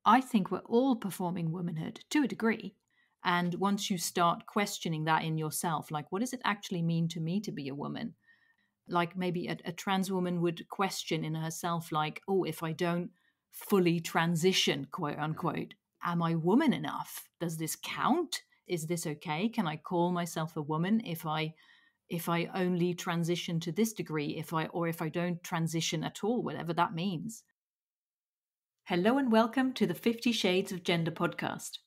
I think we're all performing womanhood to a degree. And once you start questioning that in yourself, like, what does it actually mean to me to be a woman? Like maybe a trans woman would question in herself, like, oh, if I don't fully transition, quote unquote, am I woman enough? Does this count? Is this okay? Can I call myself a woman if I only transition to this degree, if I don't transition at all, whatever that means? Hello and welcome to the 50 Shades of Gender podcast.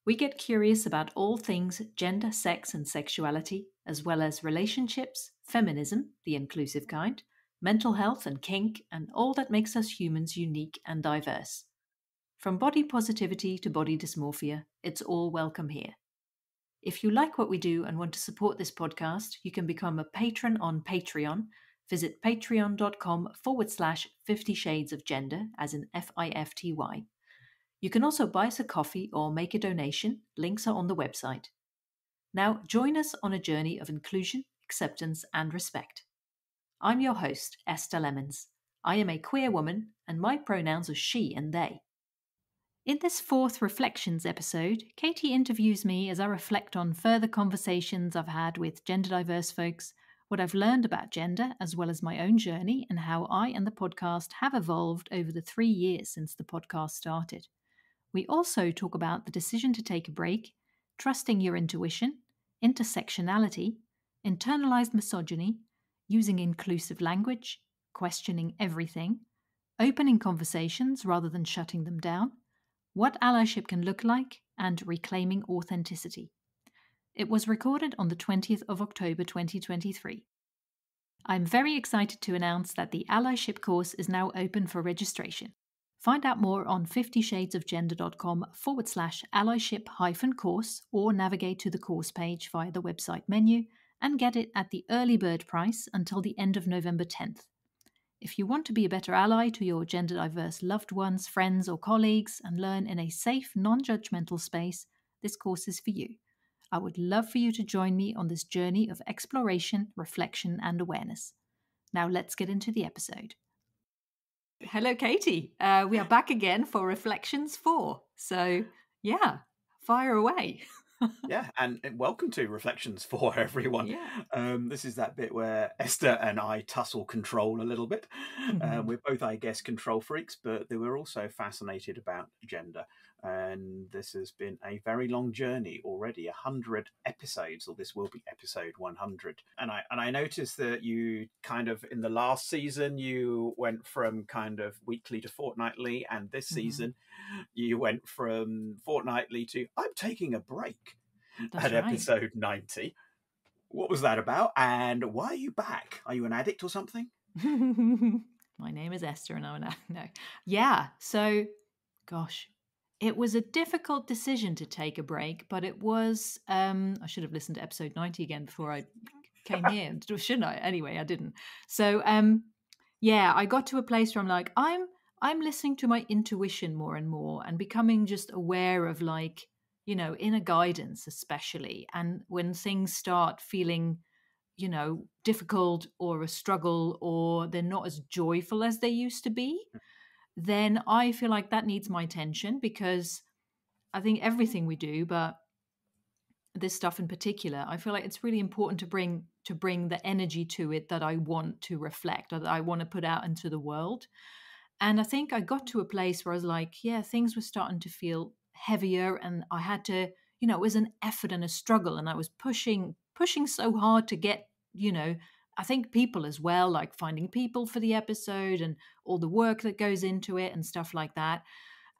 We get curious about all things gender, sex, and sexuality, as well as relationships, feminism, the inclusive kind, mental health and kink, and all that makes us humans unique and diverse. From body positivity to body dysmorphia, it's all welcome here. If you like what we do and want to support this podcast, you can become a patron on Patreon. Visit patreon.com/50 Shades of Gender, as in FIFTY. You can also buy us a coffee or make a donation. Links are on the website. Now, join us on a journey of inclusion, acceptance, and respect. I'm your host, Esther Lemons. I am a queer woman, and my pronouns are she and they. In this fourth Reflections episode, Katie interviews me as I reflect on further conversations I've had with gender diverse folks, what I've learned about gender, as well as my own journey and how I and the podcast have evolved over the 3 years since the podcast started. We also talk about the decision to take a break, trusting your intuition, intersectionality, internalized misogyny, using inclusive language, questioning everything, opening conversations rather than shutting them down, what allyship can look like, and reclaiming authenticity. It was recorded on the 20th of October 2023. I'm very excited to announce that the allyship course is now open for registration. Find out more on 50shadesofgender.com/allyship-course or navigate to the course page via the website menu and get it at the early bird price until the end of November 10th. If you want to be a better ally to your gender diverse loved ones, friends, or colleagues and learn in a safe, non-judgmental space, this course is for you. I would love for you to join me on this journey of exploration, reflection, and awareness. Now let's get into the episode. Hello, Katie. We are back again for Reflections 4. So, yeah, fire away. Yeah, and welcome to Reflections 4, everyone. Yeah. This is that bit where Esther and I tussle control a little bit. We're both, I guess, control freaks, but we're also fascinated about gender. And this has been a very long journey already, 100 episodes, or this will be episode 100. And I noticed that you kind of, in the last season, you went from kind of weekly to fortnightly, and this season, you went from fortnightly to I'm taking a break. That's at right. episode 90. What was that about? And why are you back? Are you an addict or something? My name is Esther and I'm no. Yeah, so, gosh, it was a difficult decision to take a break, but it was, I should have listened to episode 90 again before I came here, shouldn't I? Anyway, I didn't. So, yeah, I got to a place where I'm like, I'm listening to my intuition more and more and becoming just aware of, like, you know, inner guidance, especially. And when things start feeling, you know, difficult or a struggle, or they're not as joyful as they used to be, then I feel like that needs my attention, because I think everything we do, but this stuff in particular, I feel like it's really important to bring the energy to it that I want to reflect, or that I want to put out into the world. And I think I got to a place where I was like, yeah, things were starting to feel heavier, and I had to, you know, it was an effort and a struggle, and I was pushing so hard to get, you know, I think people as well, like finding people for the episode and all the work that goes into it and stuff like that.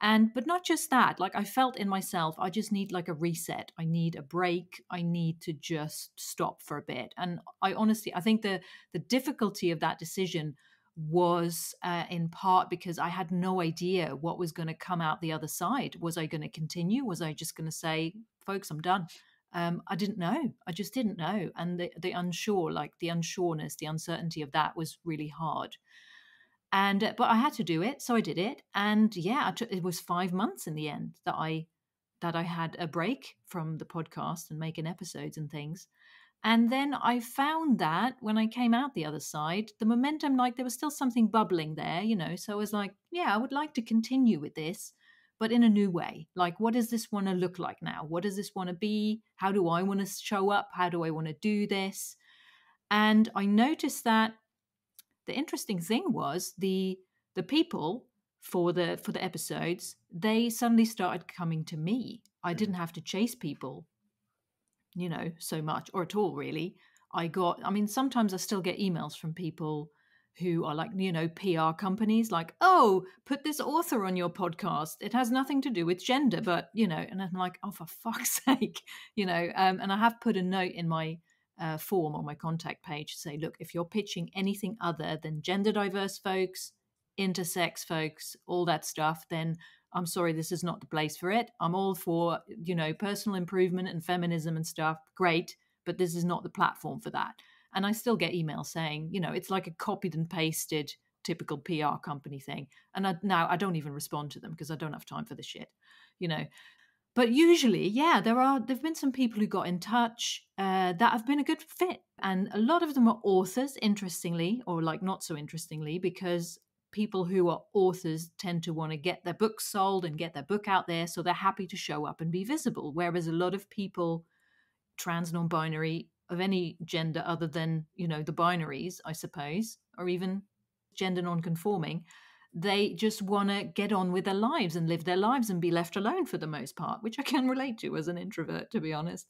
But not just that, like I felt in myself, I just need like a reset. I need a break. I need to just stop for a bit. And I think the difficulty of that decision was in part because I had no idea what was going to come out the other side. Was I going to continue? Was I just going to say, folks, I'm done? I didn't know. I just didn't know. And the unsure, like the unsureness, the uncertainty of that was really hard. And but I had to do it, so I did it. And yeah, it was 5 months in the end that I had a break from the podcast and making episodes and things. And then I found that when I came out the other side, the momentum, like there was still something bubbling there, you know. So I was like, yeah, I would like to continue with this, but in a new way. Like, what does this want to look like now? What does this want to be? How do I want to show up? How do I want to do this? And I noticed that the interesting thing was the people for the episodes, they suddenly started coming to me. I didn't have to chase people, so much or at all, really. I mean, sometimes I still get emails from people who are like, PR companies, like, oh, put this author on your podcast. It has nothing to do with gender, but, and I'm like, oh, for fuck's sake, and I have put a note in my form on my contact page to say, look, if you're pitching anything other than gender diverse folks, intersex folks, all that stuff, then I'm sorry, this is not the place for it. I'm all for, personal improvement and feminism and stuff. Great. But this is not the platform for that. And I still get emails saying, it's like a copied and pasted typical PR company thing. And now I don't even respond to them because I don't have time for the shit, you know. But usually, yeah, there've been some people who got in touch that have been a good fit. And a lot of them are authors, interestingly, or like not so interestingly, because people who are authors tend to want to get their books sold and get their book out there. So they're happy to show up and be visible. Whereas a lot of people, trans, non-binary, of any gender other than, the binaries, I suppose, or even gender non-conforming, they just want to get on with their lives and live their lives and be left alone for the most part, which I can relate to as an introvert, to be honest.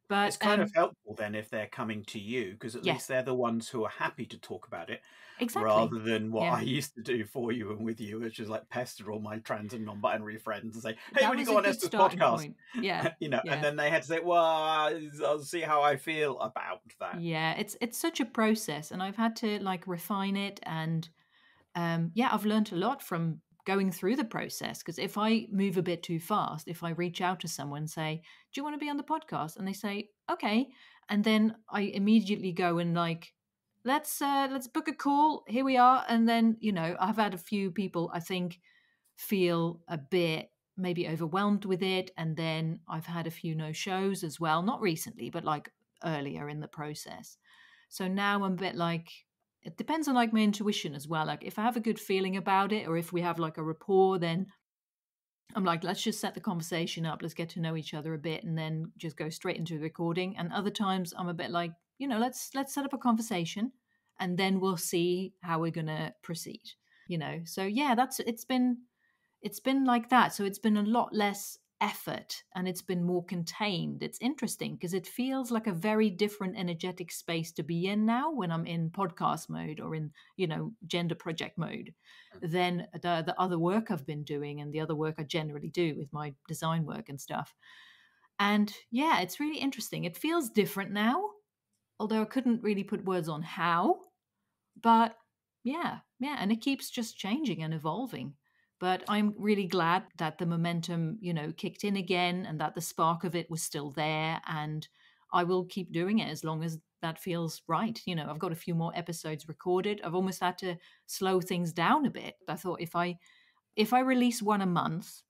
But It's kind of helpful then if they're coming to you, because at yeah, least they're the ones who are happy to talk about it, exactly. rather than what Yeah, I used to do for you and with you, which is like pester all my trans and non-binary friends and say, "Hey, that when you was go a on good Esther's starting podcast," point. Yeah, and yeah. then they had to say, "Well, I'll see how I feel about that." Yeah, it's such a process, and I've had to like refine it. And yeah, I've learned a lot from going through the process. Because if I move a bit too fast, if I reach out to someone and say, "Do you want to be on the podcast?" and they say, "Okay," and then I immediately go and like, let's book a call. Here we are. And then I've had a few people, I think, feel a bit maybe overwhelmed with it, and then I've had a few no shows as well. Not recently, but like earlier in the process. So now I'm a bit like, it depends on like my intuition as well. Like if I have a good feeling about it, or if we have like a rapport, then I'm like, let's just set the conversation up. Let's get to know each other a bit, and then just go straight into the recording. And other times I'm a bit like, let's set up a conversation, and then we'll see how we're gonna proceed. So yeah, it's been like that. So it's been a lot less effort and it's been more contained. It's interesting because it feels like a very different energetic space to be in now when I'm in podcast mode or in, gender project mode than the other work I've been doing and the other work I generally do with my design work and stuff. And yeah, it's really interesting. It feels different now, although I couldn't really put words on how. But yeah, and it keeps just changing and evolving. But I'm really glad that the momentum, kicked in again and that the spark of it was still there. And I will keep doing it as long as that feels right. I've got a few more episodes recorded. I've almost had to slow things down a bit. I thought if I release one a month,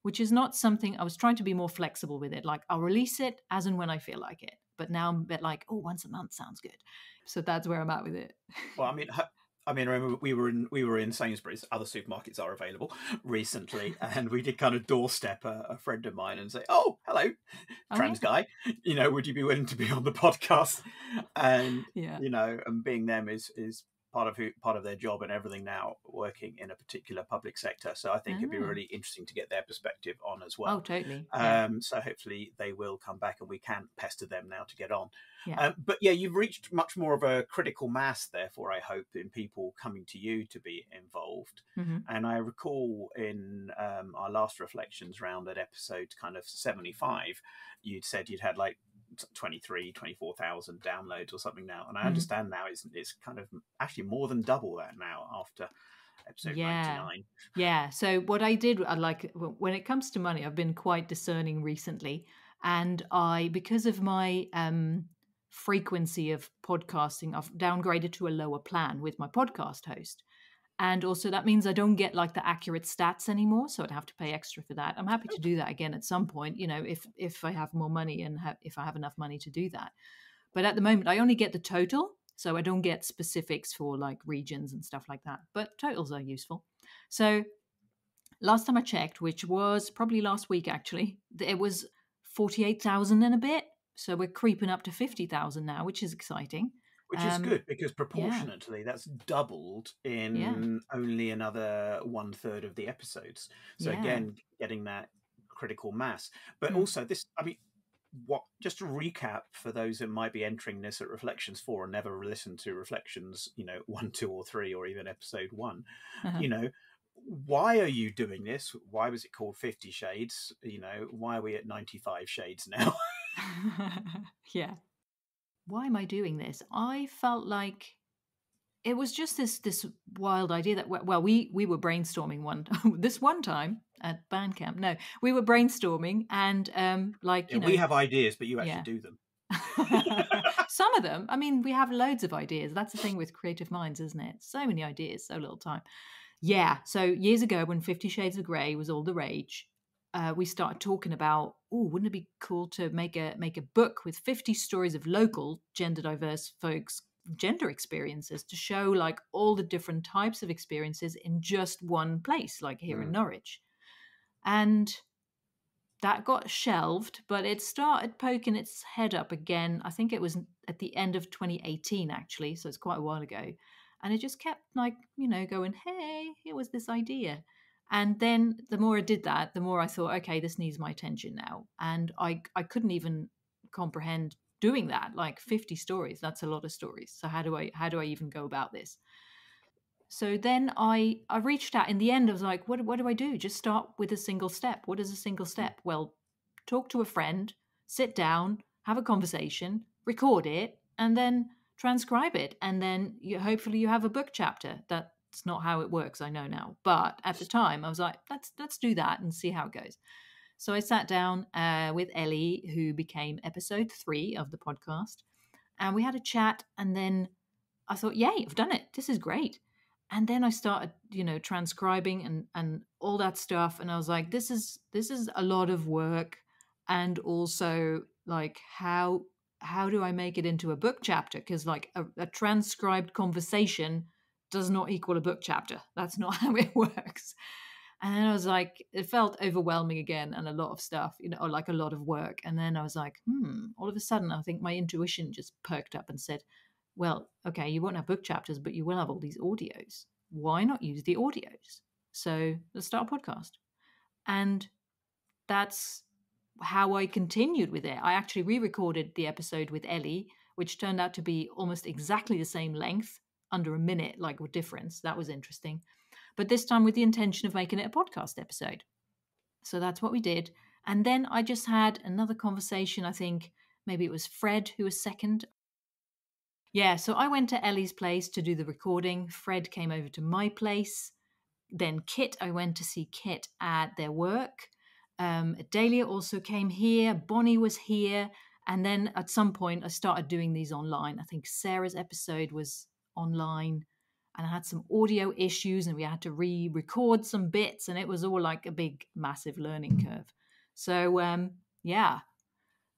which is not something, I was trying to be more flexible with it. Like I'll release it as and when I feel like it. But now I'm a bit like, oh, once a month sounds good. So that's where I'm at with it. Well, I remember we were in Sainsbury's. Other supermarkets are available recently, and we did kind of doorstep a friend of mine and say, "Oh, hello, Oh yeah. trans guy. Would you be willing to be on the podcast?" And Yeah. and being them is part of their job and everything now, working in a particular public sector. So I think it'd be Oh. really interesting to get their perspective on as Oh, well. totally. Yeah. So hopefully they will come back and we can pester them now to get on. Yeah. But yeah, you've reached much more of a critical mass, therefore, I hope, in people coming to you to be involved. Mm-hmm. And I recall in our last reflections round at episode kind of 75, you'd said you'd had like 24,000 downloads or something now. And I Mm-hmm. understand now it's kind of actually more than double that now after episode Yeah. 99. Yeah. So what I did, I like when it comes to money, I've been quite discerning recently, and because of my frequency of podcasting, I've downgraded to a lower plan with my podcast host. And also that means I don't get like the accurate stats anymore, so I'd have to pay extra for that. I'm happy to do that again at some point, if I have more money and if I have enough money to do that. But at the moment, I only get the total, so I don't get specifics for like regions and stuff like that. But totals are useful. So last time I checked, which was probably last week actually, it was 48,000 and a bit. So we're creeping up to 50,000 now, which is exciting. Which is good because Yeah, proportionately that's doubled yeah, in only another 1/3 of the episodes. So yeah. again, getting that critical mass. But Mm. also this, I mean, what, just to recap for those that might be entering this at Reflections 4 and never listened to Reflections, 1, 2, or 3, or even episode 1, you know, why are you doing this? Why was it called 50 Shades? Why are we at 95 shades now? Yeah. Why am I doing this? I felt like it was just this wild idea that, well, we were brainstorming one this one time at band camp. No, we were brainstorming and like, Yeah, we have ideas, but you actually yeah. do them. Some of them, I mean, we have loads of ideas. That's the thing with creative minds, isn't it? So many ideas, so little time. Yeah. So years ago, when 50 Shades of Grey was all the rage, we started talking about, oh, wouldn't it be cool to make a book with 50 stories of local gender diverse folks' gender experiences to show like all the different types of experiences in just one place, like here in Mm. Norwich. And that got shelved, but it started poking its head up again. I think it was at the end of 2018, actually. So it's quite a while ago. And it just kept like, going, hey, here was this idea. And then the more I did that, the more I thought, okay, this needs my attention now. And I couldn't even comprehend doing that. Like 50 stories, that's a lot of stories. So how do I even go about this? So then I reached out in the end. I was like, what do I do? Just start with a single step. What is a single Mm. step? Well, talk to a friend, sit down, have a conversation, record it, and then transcribe it. And then hopefully you have a book chapter. That's not how it works, I know now. But at the time, I was like, let's do that and see how it goes. So I sat down with Ellie, who became episode 3 of the podcast, and we had a chat. And then I thought, yay, I've done it. This is great. And then I started, transcribing and all that stuff. And I was like, this is a lot of work. And also like how do I make it into a book chapter? Because like a transcribed conversation does not equal a book chapter. That's not how it works. And then I was like, it felt overwhelming again and a lot of stuff, or like a lot of work. And then I was like, all of a sudden, I think my intuition just perked up and said, well, okay, you won't have book chapters, but you will have all these audios. Why not use the audios? So let's start a podcast. And that's how I continued with it. I actually re recorded the episode with Ellie, which turned out to be almost exactly the same length, under a minute, like with difference. That was interesting. But this time with the intention of making it a podcast episode. So that's what we did. And then I just had another conversation. I think maybe it was Fred who was second. Yeah, so I went to Ellie's place to do the recording. Fred came over to my place. Then Kit, I went to see Kit at their work. Dahlia also came here. Bonnie was here. And then at some point, I started doing these online. I think Sarah's episode was online. And I had some audio issues and we had to re-record some bits. And it was all like a big, massive learning curve. So, yeah,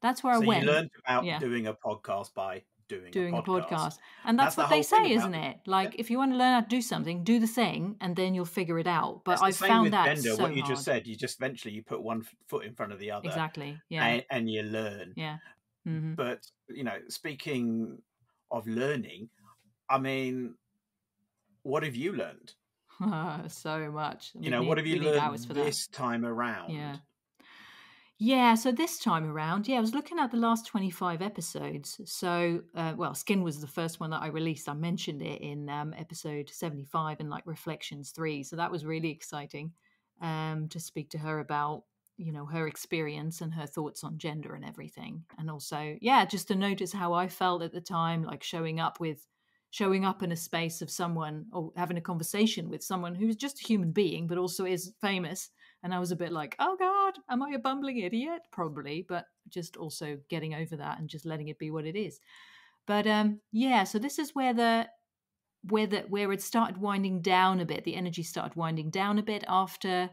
that's where I So you went. learned about Yeah, doing a podcast by doing a doing a podcast. podcast. And That's that's the what they whole thing say, about isn't the, it? yeah. Like, if you want to learn how to do something, do the thing and then you'll figure it out. But That's the I've same found with that gender. What so you just hard. said, you just eventually you put one foot in front of the other, Exactly. Yeah. and you learn. Yeah. Mm-hmm. But speaking of learning, I mean, what have you learned? So much. What have you We need hours learned for that. this time Yeah. around? Yeah, so this time around, I was looking at the last 25 episodes. So, well, Skin was the first one that I released. I mentioned it in episode 75 and like Reflections 3. So that was really exciting to speak to her about, her experience and her thoughts on gender and everything. And also, yeah, just to notice how I felt at the time, like showing up in a space of someone or having a conversation with someone who's just a human being, but also is famous. And I was a bit like, oh God, am I a bumbling idiot? Probably, but just also getting over that and just letting it be what it is. But yeah, so this is where it started winding down a bit. The energy started winding down a bit after,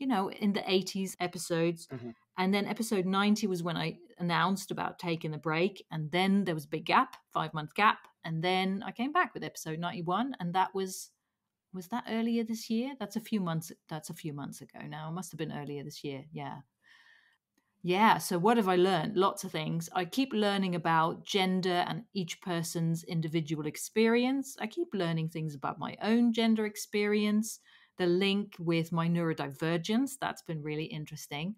in the 80s episodes. Mhm. And then episode 90 was when I announced about taking a break. And then there was a big gap, 5-month gap. And then I came back with episode 91. And that was was that earlier this year? That's a few months ago now. It must have been earlier this year. Yeah. Yeah, so what have I learned? Lots of things. I keep learning about gender and each person's individual experience. I keep learning things about my own gender experience, the link with my neurodivergence. That's been really interesting.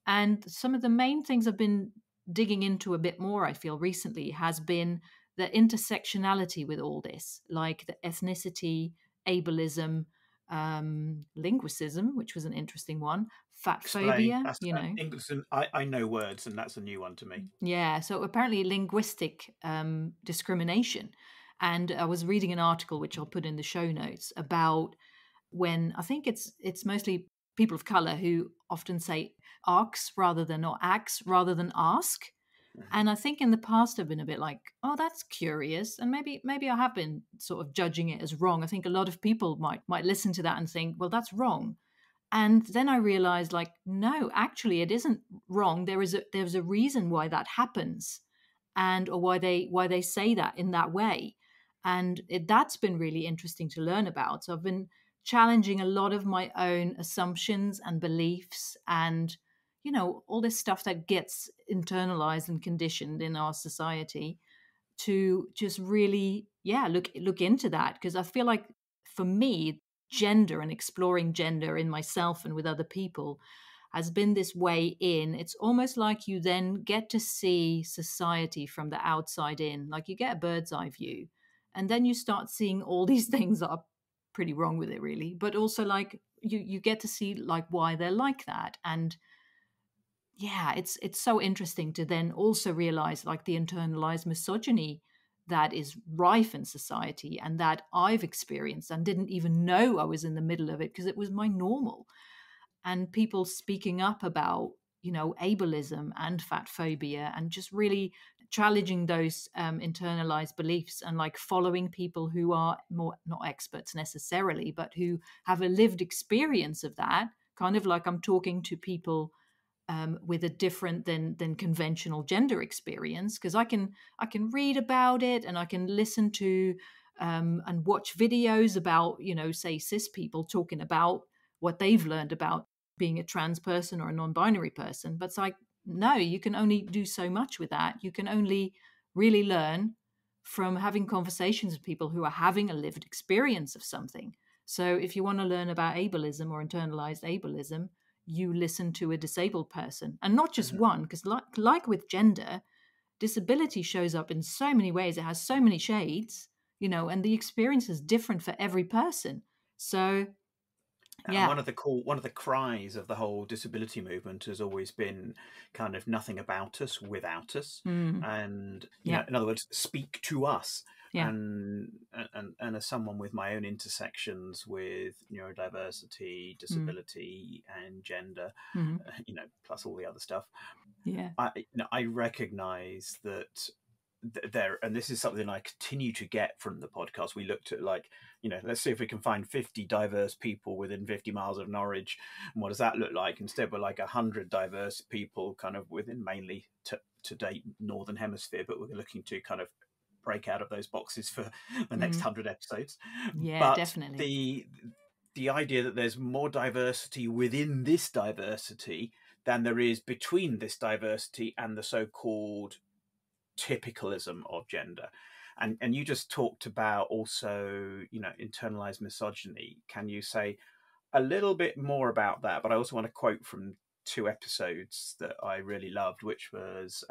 And some of the main things I've been digging into a bit more, I feel, recently has been the intersectionality with all this, like the ethnicity, ableism, linguicism, which was an interesting one, fat Explain. phobia, That's English. And I know words, and that's a new one to me. Yeah, so apparently linguistic discrimination. And I was reading an article, which I'll put in the show notes, about when I think it's mostly people of color who often say "arcs" rather than or "ax" rather than "ask." Mhm. And I think in the past I've been a bit like, oh, that's curious, and maybe I have been sort of judging it as wrong. I think a lot of people might listen to that and think, well, that's wrong. And then I realized, like, no, actually, it isn't wrong. There's a reason why that happens, and or why they say that in that way, and that's been really interesting to learn about. So I've been challenging a lot of my own assumptions and beliefs, and all this stuff that gets internalized and conditioned in our society to just really look into that, because I feel like for me gender and exploring gender in myself and with other people has been this way in. It's almost like you then get to see society from the outside in, like you get a bird's eye view, and then you start seeing all these things that are pretty wrong with it, really, but also like you get to see like why they're like that. And yeah, it's so interesting to then also realize like the internalized misogyny that is rife in society and that I've experienced and didn't even know I was in the middle of it because it was my normal. And people speaking up about ableism and fat phobia and just really challenging those internalized beliefs and like following people who are more not experts necessarily but who have a lived experience of that, kind of like I'm talking to people with a different than conventional gender experience, because I can read about it and I can listen to and watch videos about say cis people talking about what they've learned about being a trans person or a non-binary person. But it's like, no, you can only do so much with that. You can only really learn from having conversations with people who are having a lived experience of something. So if you want to learn about ableism or internalized ableism, you listen to a disabled person, and not just Mhm. one, because like with gender, disability shows up in so many ways. It has so many shades, and the experience is different for every person. So And yeah. one of the cries of the whole disability movement has always been kind of nothing about us without us, Mm, and yeah. in other words, speak to us. Yeah. And as someone with my own intersections with neurodiversity, Mm, disability, and gender, mm, plus all the other stuff, yeah. I recognize that there, and this is something I continue to get from the podcast. We looked at, like, let's see if we can find 50 diverse people within 50 miles of Norwich, and what does that look like? Instead, we're like 100 diverse people kind of within mainly to date Northern Hemisphere, but we're looking to kind of break out of those boxes for the next Mm, 100 episodes. yeah, But definitely. the idea that there's more diversity within this diversity than there is between this diversity and the so-called typicalism of gender. And you just talked about also, internalized misogyny. Can you say a little bit more about that? But I also want to quote from two episodes that I really loved, which was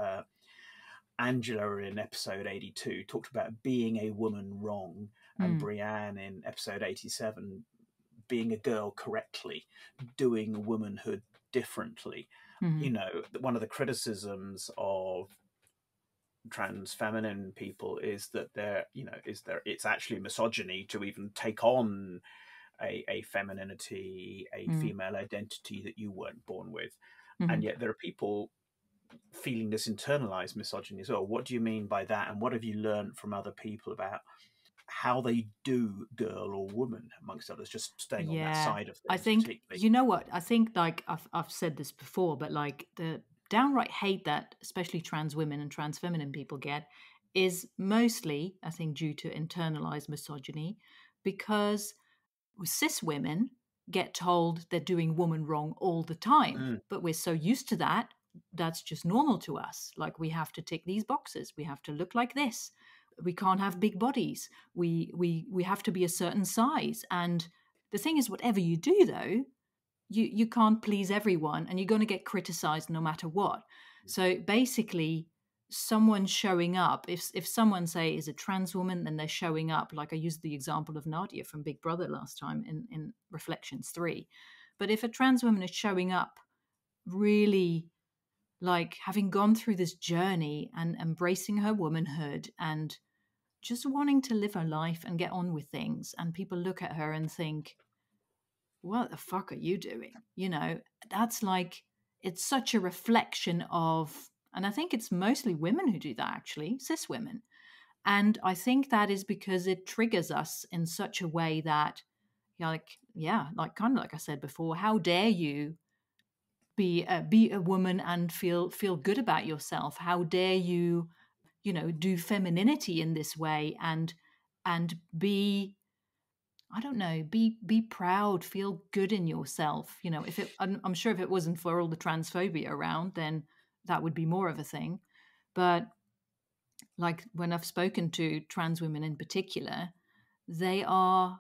Angela in episode 82 talked about being a woman wrong, and Mm, Brienne in episode 87 being a girl correctly, doing womanhood differently. mm, One of the criticisms of trans feminine people is that it's actually misogyny to even take on a femininity, a mm, female identity that you weren't born with. And mm. yet there are people feeling this internalized misogyny as well. What do you mean by that, and what have you learned from other people about how they do girl or woman, amongst others, just staying on that Yeah, side of I things think particularly? you know what I think. Like I've said this before, but like the downright hate that especially trans women and trans feminine people get is mostly, I think, due to internalized misogyny, because cis women get told they're doing woman wrong all the time, Mm. but we're so used to that, that's just normal to us. Like, we have to tick these boxes, we have to look like this, we can't have big bodies, we have to be a certain size. And the thing is, whatever you do though, you can't please everyone, and you're going to get criticized no matter what. So basically, someone showing up, if someone, say, is a trans woman, then they're showing up, like I used the example of Nadia from Big Brother last time in Reflections 3. But if a trans woman is showing up really, like, having gone through this journey and embracing her womanhood and just wanting to live her life and get on with things, and people look at her and think, what the fuck are you doing? That's like, it's such a reflection of, and I think it's mostly women who do that, actually, cis women. And I think that is because it triggers us in such a way that, like kind of like I said before, how dare you be a woman and feel good about yourself? How dare you, do femininity in this way and be, I don't know, be proud, feel good in yourself. If it, I'm sure if it wasn't for all the transphobia around, then that would be more of a thing. But like, when I've spoken to trans women in particular, they are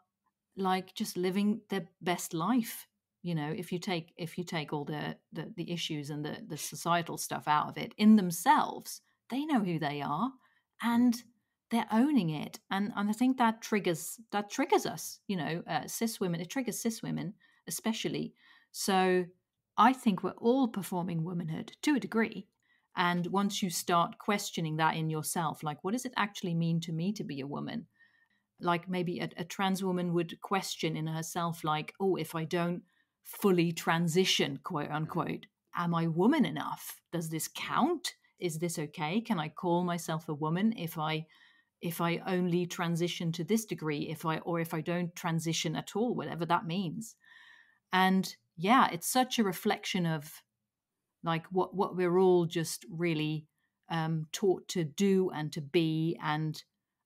like just living their best life. If you take all the issues and the societal stuff out of it, in themselves, they know who they are, Mm. and they're owning it. And I think that triggers us, cis women. It triggers cis women especially. So I think we're all performing womanhood to a degree. And once you start questioning that in yourself, like, what does it actually mean to me to be a woman? Like, maybe a trans woman would question in herself, like, oh, if I don't fully transition, quote Mm. unquote, am I woman enough? Does this Mm. count? Is this okay? Can I call myself a woman if I only transition to this degree, if I don't transition at all, whatever that means? And yeah, it's such a reflection of, like, what we're all just really taught to do and to be. And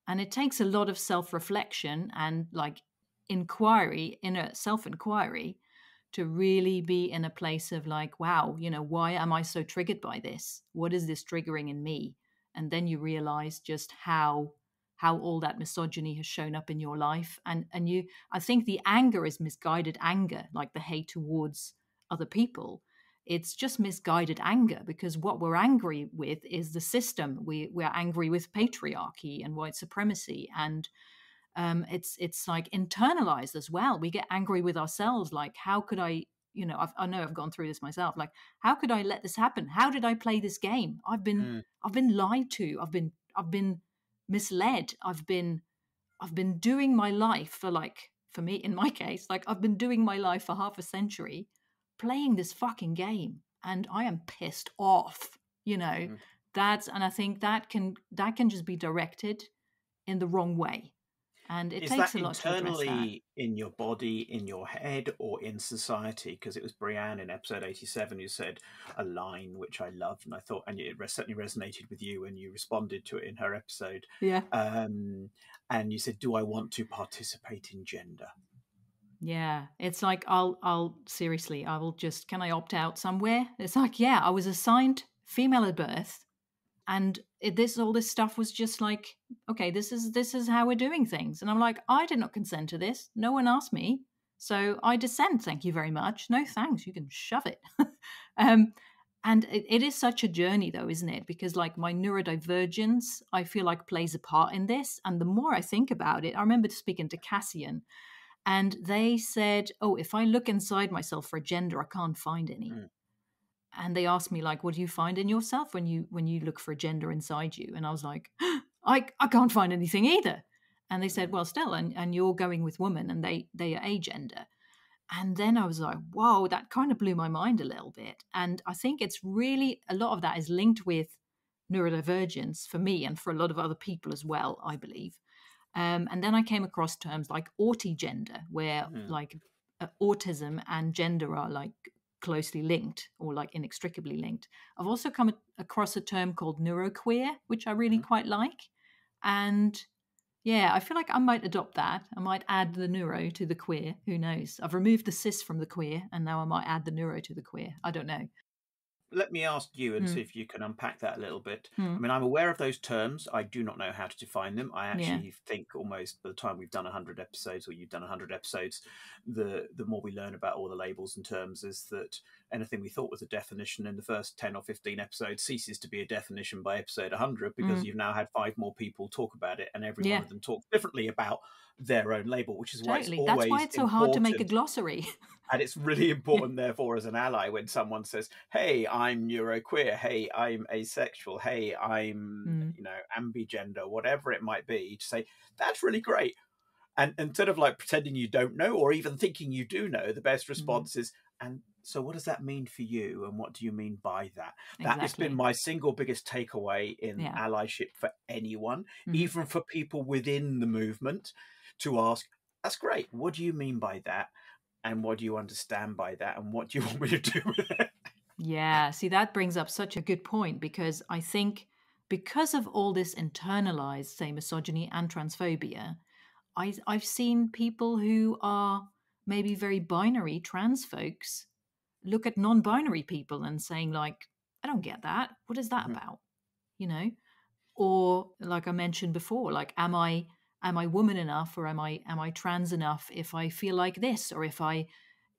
it takes a lot of self-reflection and, like, inner self-inquiry, to really be in a place of, like, wow, why am I so triggered by this? What is this triggering in me? And then you realize just how all that misogyny has shown up in your life. And I think the anger is misguided anger, like the hate towards other people. It's just misguided anger, because what we're angry with is the system. We're angry with patriarchy and white supremacy, and it's like internalized as well. We get angry with ourselves, like, how could I? I know I've gone through this myself. Like, how could I let this happen? How did I play this game? Mm. I've been lied to. I've been misled. I've been doing my life for, like, for me, in my case, like, I've been doing my life for half a century playing this fucking game, and I am pissed off, you know. Mm. And I think that can just be directed in the wrong way. And it Is that takes a lot to address that. internally in your body, in your head, or in society? Because it was Brienne in episode 87 who said a line which I loved, and I thought, and it certainly resonated with you, and you responded to it in her episode. Yeah. And you said, "Do I want to participate in gender?" Yeah, it's like, I'll seriously, I will just, can I opt out somewhere? It's like, yeah, I was assigned female at birth, and all this stuff was just like, okay, this is how we're doing things. And I'm like, I did not consent to this. No one asked me, so I dissent. Thank you very much. No thanks. You can shove it. um, and it is such a journey, though, isn't it? Because, like, my neurodivergence, I feel like, plays a part in this. And the more I think about it, I remember speaking to Cassian, and they said, oh, if I look inside myself for a gender, I can't find any. Mm. And they asked me, like, what do you find in yourself when you look for a gender inside you? And I was like, I can't find anything either. And they said, Mm. well, still, and you're going with women, and they are agender. And then I was like, whoa, that kind of blew my mind a little bit. And I think it's really, a lot of that is linked with neurodivergence for me and for a lot of other people as well, I believe. And then I came across terms like autigender, where, Mm. like, autism and gender are, like, closely linked, or, like, inextricably linked. I've also come across a term called neuroqueer, which I really Mm. quite like. And Yeah, I feel like I might adopt that. I might add the neuro to the queer. Who knows? I've removed the cis from the queer, and now I might add the neuro to the queer. I don't know. Let me ask you and see Mm. if you can unpack that a little bit. I Mm. mean, I'm aware of those terms. I do not know how to define them. I Yeah. actually think almost by the time we've done 100 episodes, or you've done 100 episodes, the more we learn about all the labels and terms is that anything we thought was a definition in the first 10 or 15 episodes ceases to be a definition by episode 100, because Mm. you've now had 5 more people talk about it, and every one Yeah. of them talks differently about their own label, which is why it's Totally. That's why always it's so hard to make a important. glossary. And it's really Yeah. important, therefore, as an ally, when someone says, "Hey, I'm neuroqueer. Hey, I'm asexual. Hey, I'm, Mm. ambigender," whatever it might be, to say that's really great. And instead of like pretending you don't know, or even thinking you do know, the best Mm. response is, "And so, what does that mean for you? And what do you mean by that?" That has been Exactly. my single biggest takeaway in Yeah. allyship for anyone, Mm. even for people within the movement, to ask, "That's great. What do you mean by that? And what do you understand by that? And what do you want me to do with it?" Yeah. See, that brings up such a good point because I think because of all this internalized, say, misogyny and transphobia, I've seen people who are maybe very binary trans folks look at non-binary people and saying like, I don't get that. What is that Mhm. about? You know? Or like I mentioned before, like am I woman enough, or am I trans enough if I feel like this, or if I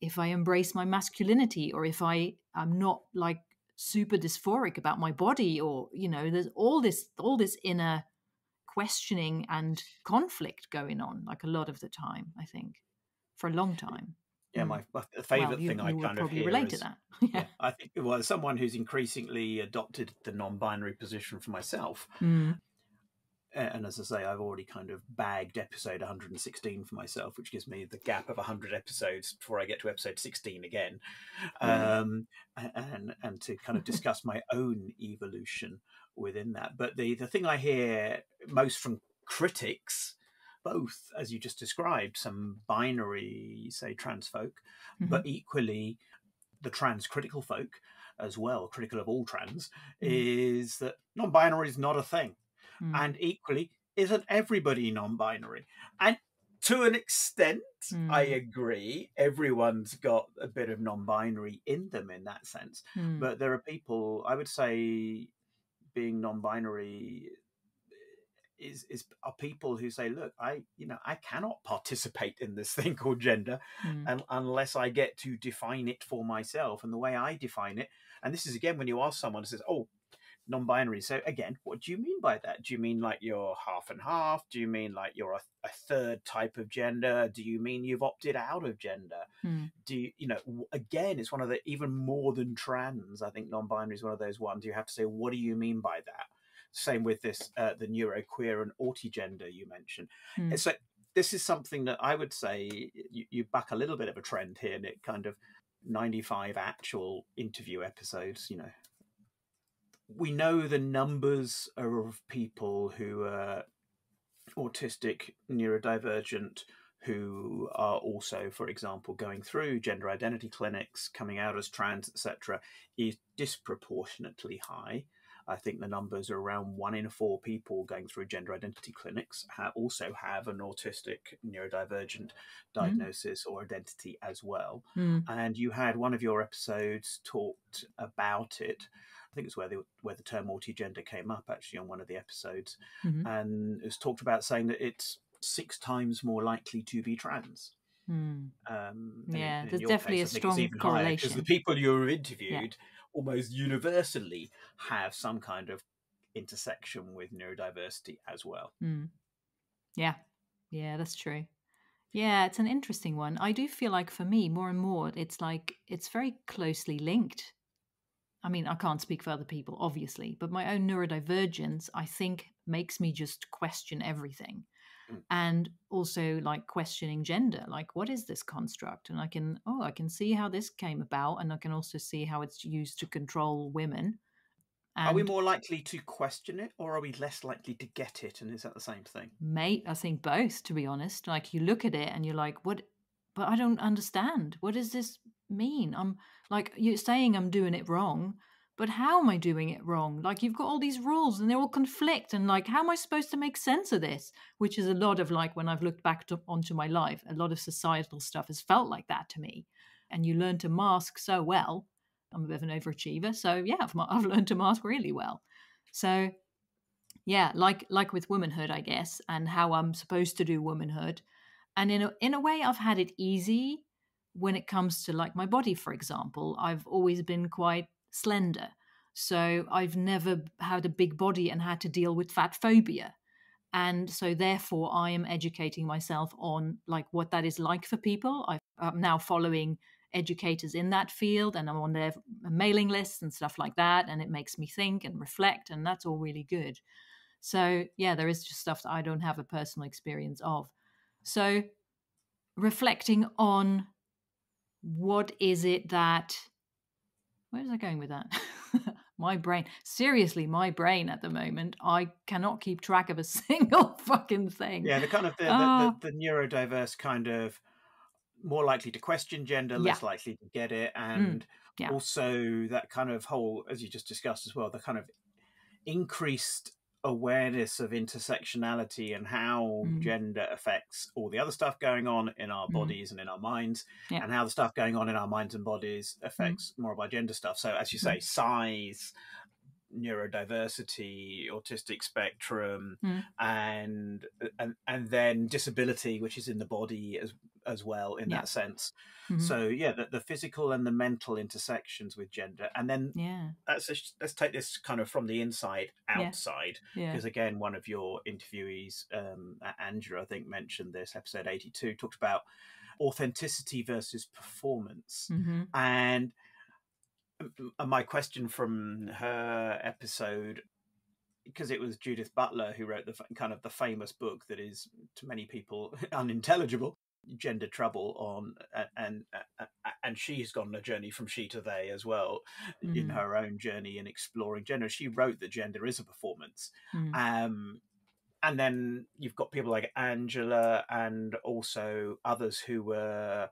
embrace my masculinity, or if I am not like super dysphoric about my body, or there's all this inner questioning and conflict going on, like a lot of the time, I think, for a long time. Yeah, Mm. my Well, favorite you thing I you would kind of probably hear relate to is, that. yeah, Yeah. I think, well, as someone who's increasingly adopted the non-binary position for myself, Mm. and as I say, I've already kind of bagged episode 116 for myself, which gives me the gap of 100 episodes before I get to episode 16 again, Right. and to kind of discuss my own evolution within that. But the thing I hear most from critics, both as you just described, some binary, say, trans folk, Hmm. but equally the trans critical folk as well, critical of all trans, Mm. is that non-binary is not a thing, Mm. and equally isn't everybody non-binary. And to an extent, I Mm. agree, everyone's got a bit of non-binary in them in that sense. Mm. But there are people, I would say, being non-binary is are people who say, look, I cannot participate in this thing called gender, Mm. unless I get to define it for myself. And the way I define it, and this is again when you ask someone who says, oh, non-binary. So again, what do you mean by that? Do you mean like you're half and half? Do you mean like you're a third type of gender? Do you mean you've opted out of gender? Mm. Do again, it's one of the, even more than trans, I think non-binary is one of those ones you have to say, what do you mean by that? Same with this, the neuroqueer and autigender you mentioned. Mm. So this is something that I would say you back a little bit of a trend here, Nick, kind of 95 actual interview episodes, we know the numbers are of people who are autistic, neurodivergent, who are also, for example, going through gender identity clinics, coming out as trans, etc., is disproportionately high. I think the numbers are around 1 in 4 people going through gender identity clinics also have an autistic, neurodivergent Mm. diagnosis or identity as well. Mm. And you had one of your episodes talked about it. I think it's where the term autigender came up actually on one of the episodes, Mhm. and it was talked about saying that it's 6 times more likely to be trans. Mm. And Yeah, in there's your definitely case, a I think it's strong even higher, because the correlation. people you were Yeah. interviewed almost universally have some kind of intersection with neurodiversity as well. Mm. Yeah. Yeah, that's true. Yeah, it's an interesting one. I do feel like for me, more and more, it's like it's very closely linked. I mean, I can't speak for other people, obviously, but my own neurodivergence, I think, makes me just question everything. Mm. And also like questioning gender, like what is this construct? And I can see how this came about, and I can also see how it's used to control women. Are we And more likely to question it, or are we less likely to get it? And is that the same thing? mate, I think both, to be honest. Like you look at it and you're like, what? But I don't understand. What does this mean? I'm like, you're saying I'm doing it wrong, but how am I doing it wrong? Like, you've got all these rules and they all conflict. And like, how am I supposed to make sense of this? Which is a lot of like, when I've looked back onto my life, a lot of societal stuff has felt like that to me. And you learn to mask so well. I'm a bit of an overachiever. So yeah, I've learned to mask really well. So yeah, like with womanhood, I guess, and how I'm supposed to do womanhood. And in a way, I've had it easy when it comes to like my body, for example. I've always been quite slender. So I've never had a big body and had to deal with fat phobia. And so therefore I am educating myself on like what that is like for people. I'm now following educators in that field, and I'm on their mailing lists and stuff like that. And it makes me think and reflect, and that's all really good. So yeah, there is just stuff that I don't have a personal experience of. So reflecting on what is it that, where was I going with that? My brain, seriously, my brain at the moment, I cannot keep track of a single fucking thing. Yeah, the kind of Oh, the neurodiverse kind of more likely to question gender, yeah. less likely to get it, Mm, and yeah. also that kind of whole, as you just discussed as well, the kind of increased awareness of intersectionality and how Mm, gender affects all the other stuff going on in our mm, bodies and in our minds, yeah. and how the stuff going on in our minds and bodies Mm, affects more of our gender stuff. So, as you mm, say, size, neurodiversity, autistic spectrum, mm, and then disability, which is in the body as well in yeah. that sense. Mm, So yeah, the physical and the mental intersections with gender, and then yeah. let's take this kind of from the inside Yeah. outside, Yeah. because again, one of your interviewees, Andrew, I think, mentioned this, episode 82, talked about authenticity versus performance. Mm-hmm. And my question from her episode, because it was Judith Butler who wrote the kind of the famous book that is to many people unintelligible, Gender Trouble, on and she's gone on a journey from she to they as well in Mm-hmm. her own journey in exploring gender. She wrote that gender is a performance. Mm-hmm. And then you've got people like Angela and also others who were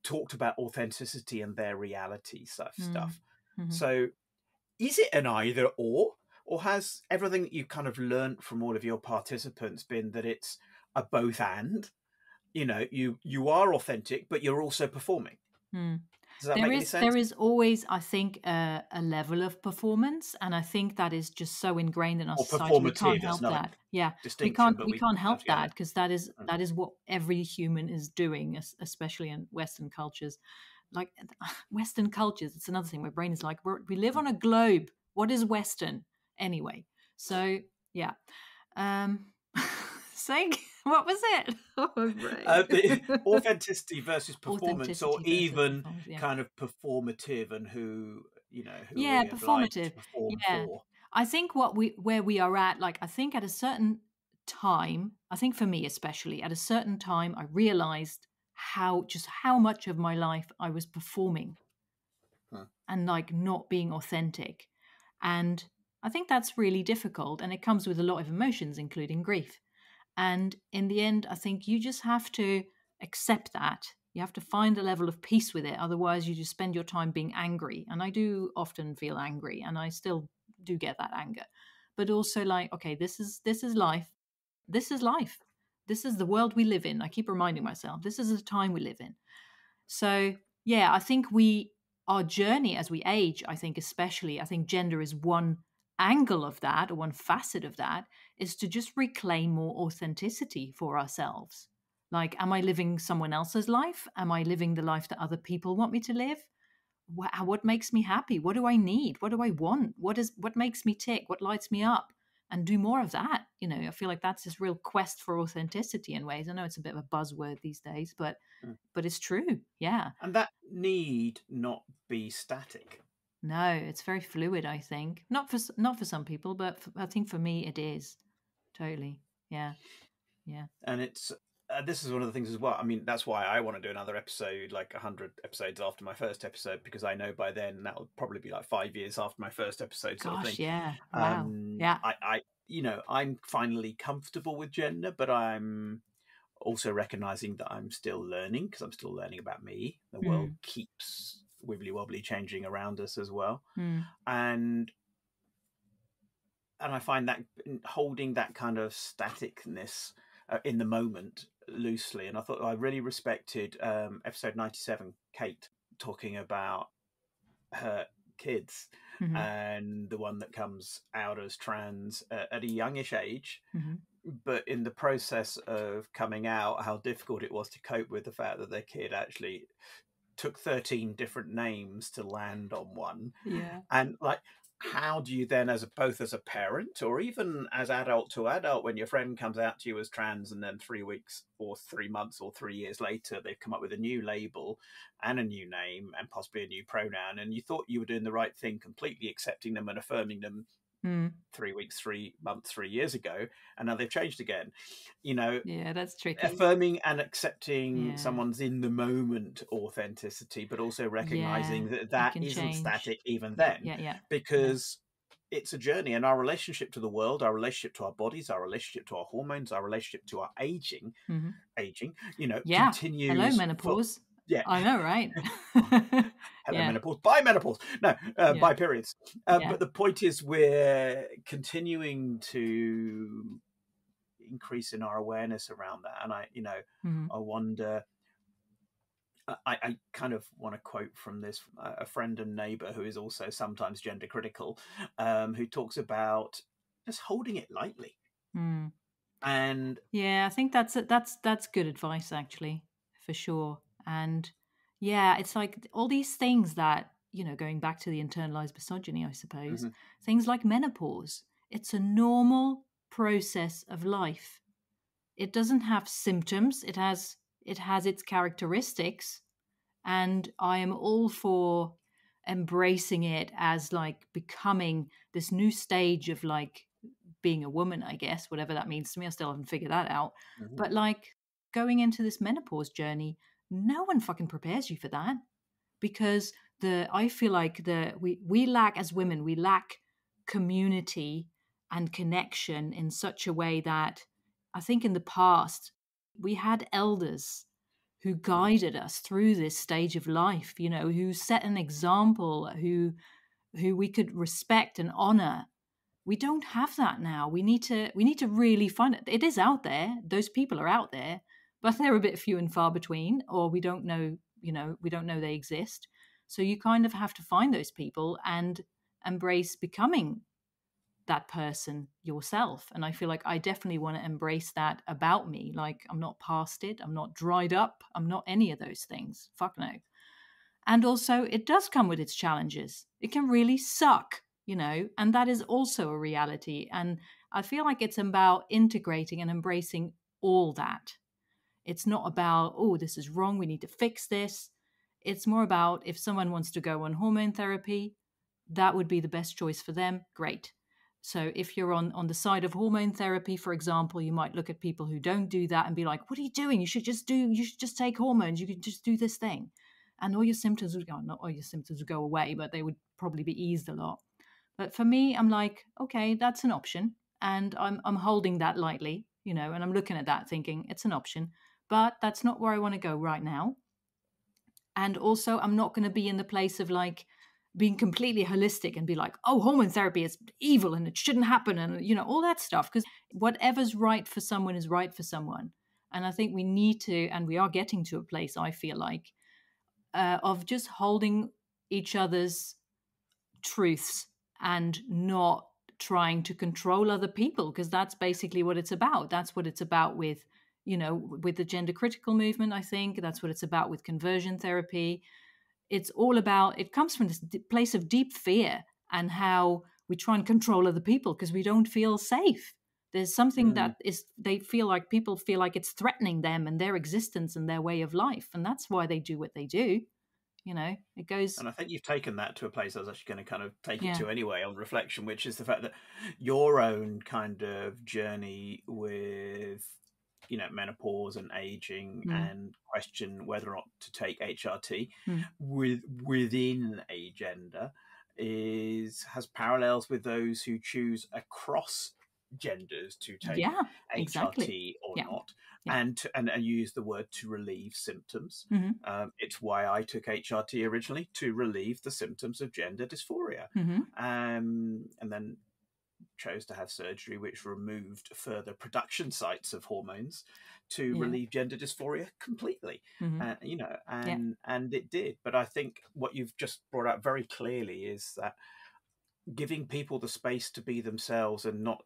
talked about authenticity and their reality stuff. Mm-hmm. So is it an either or has everything that you've kind of learned from all of your participants been that it's a both and? You know, you are authentic, but you're also performing. Mm. Does that There make any is sense? there is always, I think, a level of performance, and I think that is just so ingrained in our Or society. We can't performative? There's help no that. Yeah, distinction, but we we can't have help to get that it. because that is what every human is doing, especially in Western cultures. Like Western cultures, it's another thing. My brain is like, we live on a globe. What is Western anyway? So yeah. Um, saying what was it? Oh, my brain. The authenticity versus performance, or Authenticity versus even performance. Yeah. kind of performative, and who are Yeah, we obliged to performative. perform Yeah. for? I think where we are at, like I think at a certain time, I think for me especially, at a certain time I realized how much of my life I was performing Huh. and like not being authentic. And I think that's really difficult, and it comes with a lot of emotions, including grief. And in the end, I think you just have to accept that. You have to find a level of peace with it. Otherwise, you just spend your time being angry. And I do often feel angry, and I still do get that anger. But also like, okay, this is life. This is life. This is the world we live in. I keep reminding myself, this is the time we live in. So yeah, I think our journey as we age, I think especially, I think gender is one angle of that, or one facet of that, is to just reclaim more authenticity for ourselves. Like, am I living someone else's life? Am I living the life that other people want me to live? What makes me happy? What do I need? What do I want? What makes me tick? What lights me up? And do more of that. You know, I feel like that's this real quest for authenticity in ways. I know it's a bit of a buzzword these days, but it's true. Yeah. And that need not be static. No, it's very fluid, I think. Not for some people, but I think for me it is. Totally. Yeah. Yeah. And it's this is one of the things as well. I mean, that's why I want to do another episode, like 100 episodes after my first episode, because I know by then that will probably be like 5 years after my first episode, sort of thing. Gosh, yeah. Wow. Yeah. I'm finally comfortable with gender, but I'm also recognizing that I'm still learning, because I'm still learning about me. The world Mm. keeps wibbly wobbly changing around us as well. Mm. And I find that holding that kind of staticness in the moment loosely. And I thought I really respected episode 97, Kate, talking about her kids, Mm-hmm. and the one that comes out as trans at a youngish age. Mm-hmm. But in the process of coming out, how difficult it was to cope with the fact that their kid actually took 13 different names to land on one. Yeah. And like, how do you then, both as a parent or even as adult to adult, when your friend comes out to you as trans and then 3 weeks or 3 months or 3 years later they've come up with a new label and a new name and possibly a new pronoun, and you thought you were doing the right thing, completely accepting them and affirming them 3 weeks, 3 months, 3 years ago, and now they've changed again. Yeah, that's tricky. Affirming and accepting Yeah. someone's in the moment authenticity, but also recognizing that isn't change. static even then. Yeah. Because it's a journey, and our relationship to the world, our relationship to our bodies, our relationship to our hormones, our relationship to our aging, continues. Hello, menopause. Yeah. I know, right? Hello, Yeah. menopause. Bye, menopause. No, Yeah. bye, periods. Yeah. But the point is, we're continuing to increase in our awareness around that. And I wonder, I kind of want to quote from this, a friend and neighbor who is also sometimes gender critical, who talks about just holding it lightly. And yeah, I think that's good advice, actually, for sure. And yeah, it's like all these things that, going back to the internalized misogyny, I suppose, things like menopause. It's a normal process of life. It doesn't have symptoms. It has its characteristics, and I am all for embracing it as like becoming this new stage of like being a woman, I guess, whatever that means to me. I still haven't figured that out. But like going into this menopause journey, no one fucking prepares you for that, because I feel like we lack, as women, we lack community and connection in such a way that I think in the past we had elders who guided us through this stage of life, who set an example, who we could respect and honor. We don't have that now. We need to really find it. It is out there. Those people are out there, but they're a bit few and far between, or we don't know, we don't know they exist. So you kind of have to find those people and embrace becoming that person yourself. And I feel like I definitely want to embrace that about me. Like, I'm not past it. I'm not dried up. I'm not any of those things. Fuck no. And also, it does come with its challenges. It can really suck, and that is also a reality. And I feel like it's about integrating and embracing all that. It's not about, oh, this is wrong, we need to fix this. It's more about, if someone wants to go on hormone therapy, that would be the best choice for them. Great. So if you're on the side of hormone therapy, for example, you might look at people who don't do that and be like, what are you doing? You should just take hormones. You could just do this thing. And all your symptoms would go, not all your symptoms would go away, but they would probably be eased a lot. But for me, I'm like, okay, that's an option. And I'm holding that lightly, and I'm looking at that thinking it's an option, but that's not where I want to go right now. And also, I'm not going to be in the place of like being completely holistic and be like, oh, hormone therapy is evil and it shouldn't happen, and all that stuff, because whatever's right for someone is right for someone. And I think we need to, and we are getting to a place, I feel like, of just holding each other's truths and not trying to control other people, because that's basically what it's about. That's what it's about with the gender critical movement. I think that's what it's about with conversion therapy. It's all about, it comes from this place of deep fear and how we try and control other people because we don't feel safe. There's something that is, people feel like it's threatening them and their existence and their way of life, and that's why they do what they do. It goes. And I think you've taken that to a place I was actually going to kind of take it to anyway on reflection, which is the fact that your own kind of journey with, menopause and aging and question whether or not to take HRT within a gender has parallels with those who choose across genders to take Yeah, exactly. HRT or Yeah. not, Yeah. and use the word to relieve symptoms. Hmm. It's why I took HRT originally, to relieve the symptoms of gender dysphoria, Hmm. and then chose to have surgery which removed further production sites of hormones to Yeah. relieve gender dysphoria completely. Hmm. Yeah. And it did. But I think what you've just brought out very clearly is that giving people the space to be themselves and not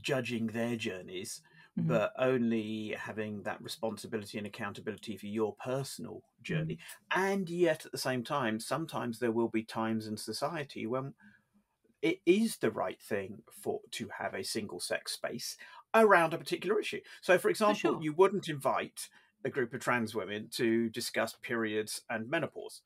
judging their journeys, Hmm. but only having that responsibility and accountability for your personal Hmm. journey. And yet at the same time, sometimes there will be times in society when it is the right thing to have a single sex space around a particular issue. So, for For example, sure. you wouldn't invite a group of trans women to discuss periods and menopause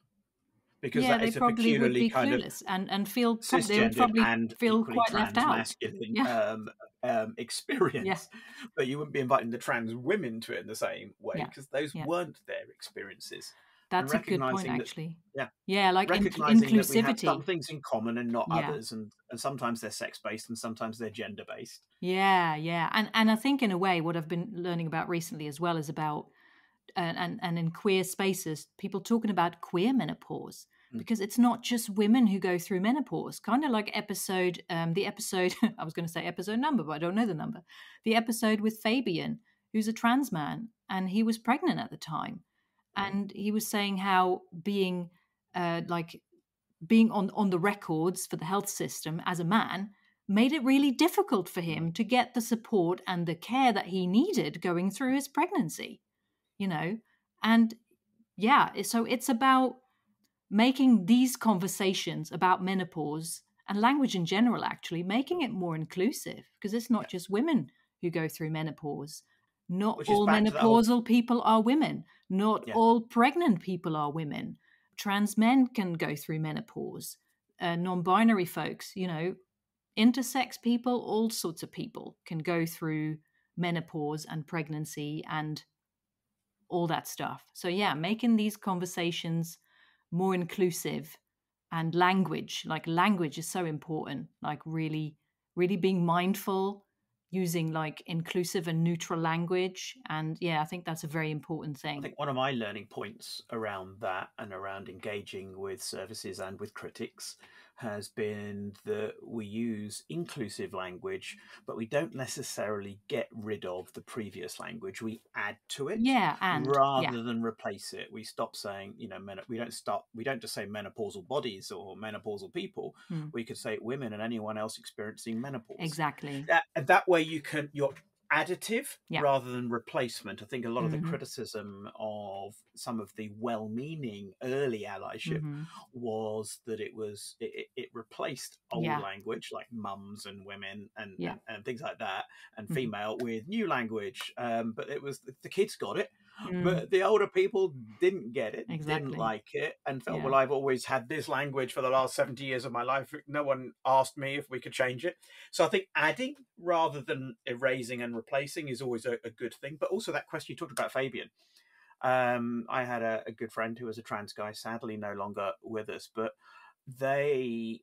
because Yeah, that they is a probably would peculiarly be kind of clueless and feel they would cisgendered probably and feel equally quite left trans out. masculine Yeah. Yeah. experience, but you wouldn't be inviting the trans women to it in the same way Yeah. because those Yeah. weren't their experiences. And That's a good point, recognizing that, actually. yeah, Yeah, like recognizing that we have some inclusivity. things in common and not Yeah. others, and sometimes they're sex based and sometimes they're gender based. Yeah, yeah. And I think in a way what I've been learning about recently as well is about and in queer spaces, people talking about queer menopause, Mm. because it's not just women who go through menopause. Kind of like the episode I was going to say episode number, but I don't know the number. The episode with Fabian, who's a trans man, and he was pregnant at the time, and he was saying how like being on the records for the health system as a man made it really difficult for him to get the support and the care that he needed going through his pregnancy, you know. And yeah, so it's about making these conversations about menopause and language in general, actually making it more inclusive, because it's not Yeah, just women who go through menopause. Not which is all back to that whole, menopausal people are women. Not yeah. all pregnant people are women. Trans men can go through menopause. Non-binary folks, intersex people, all sorts of people can go through menopause and pregnancy and all that stuff. So yeah, making these conversations more inclusive, and language is so important. Like really, really being mindful, using like inclusive and neutral language. And yeah, I think that's a very important I thing. think one of my learning points around that and around engaging with services and with critics has been that we use inclusive language, but we don't necessarily get rid of the previous language. We add to it Yeah, and yeah. rather than replace it. We stop saying, we don't just say menopausal bodies or menopausal people. Hmm. We could say women and anyone else experiencing menopause. Exactly. That way you're additive Yeah. rather than replacement. I think a lot of the Hmm. criticism of some of the well-meaning early allyship Hmm. was that it replaced old Yeah. language like mums and women and, Yeah. and things like that and Hmm. female with new language. But it was the kids got it, Mm, but the older people didn't get it, didn't exactly. like it, and felt, Yeah. well, I've always had this language for the last 70 years of my life. No one asked me if we could change it. So I think adding rather than erasing and replacing is always a good thing. But also that question you talked about, Fabian. I had a good friend who was a trans guy, sadly no longer with us, but they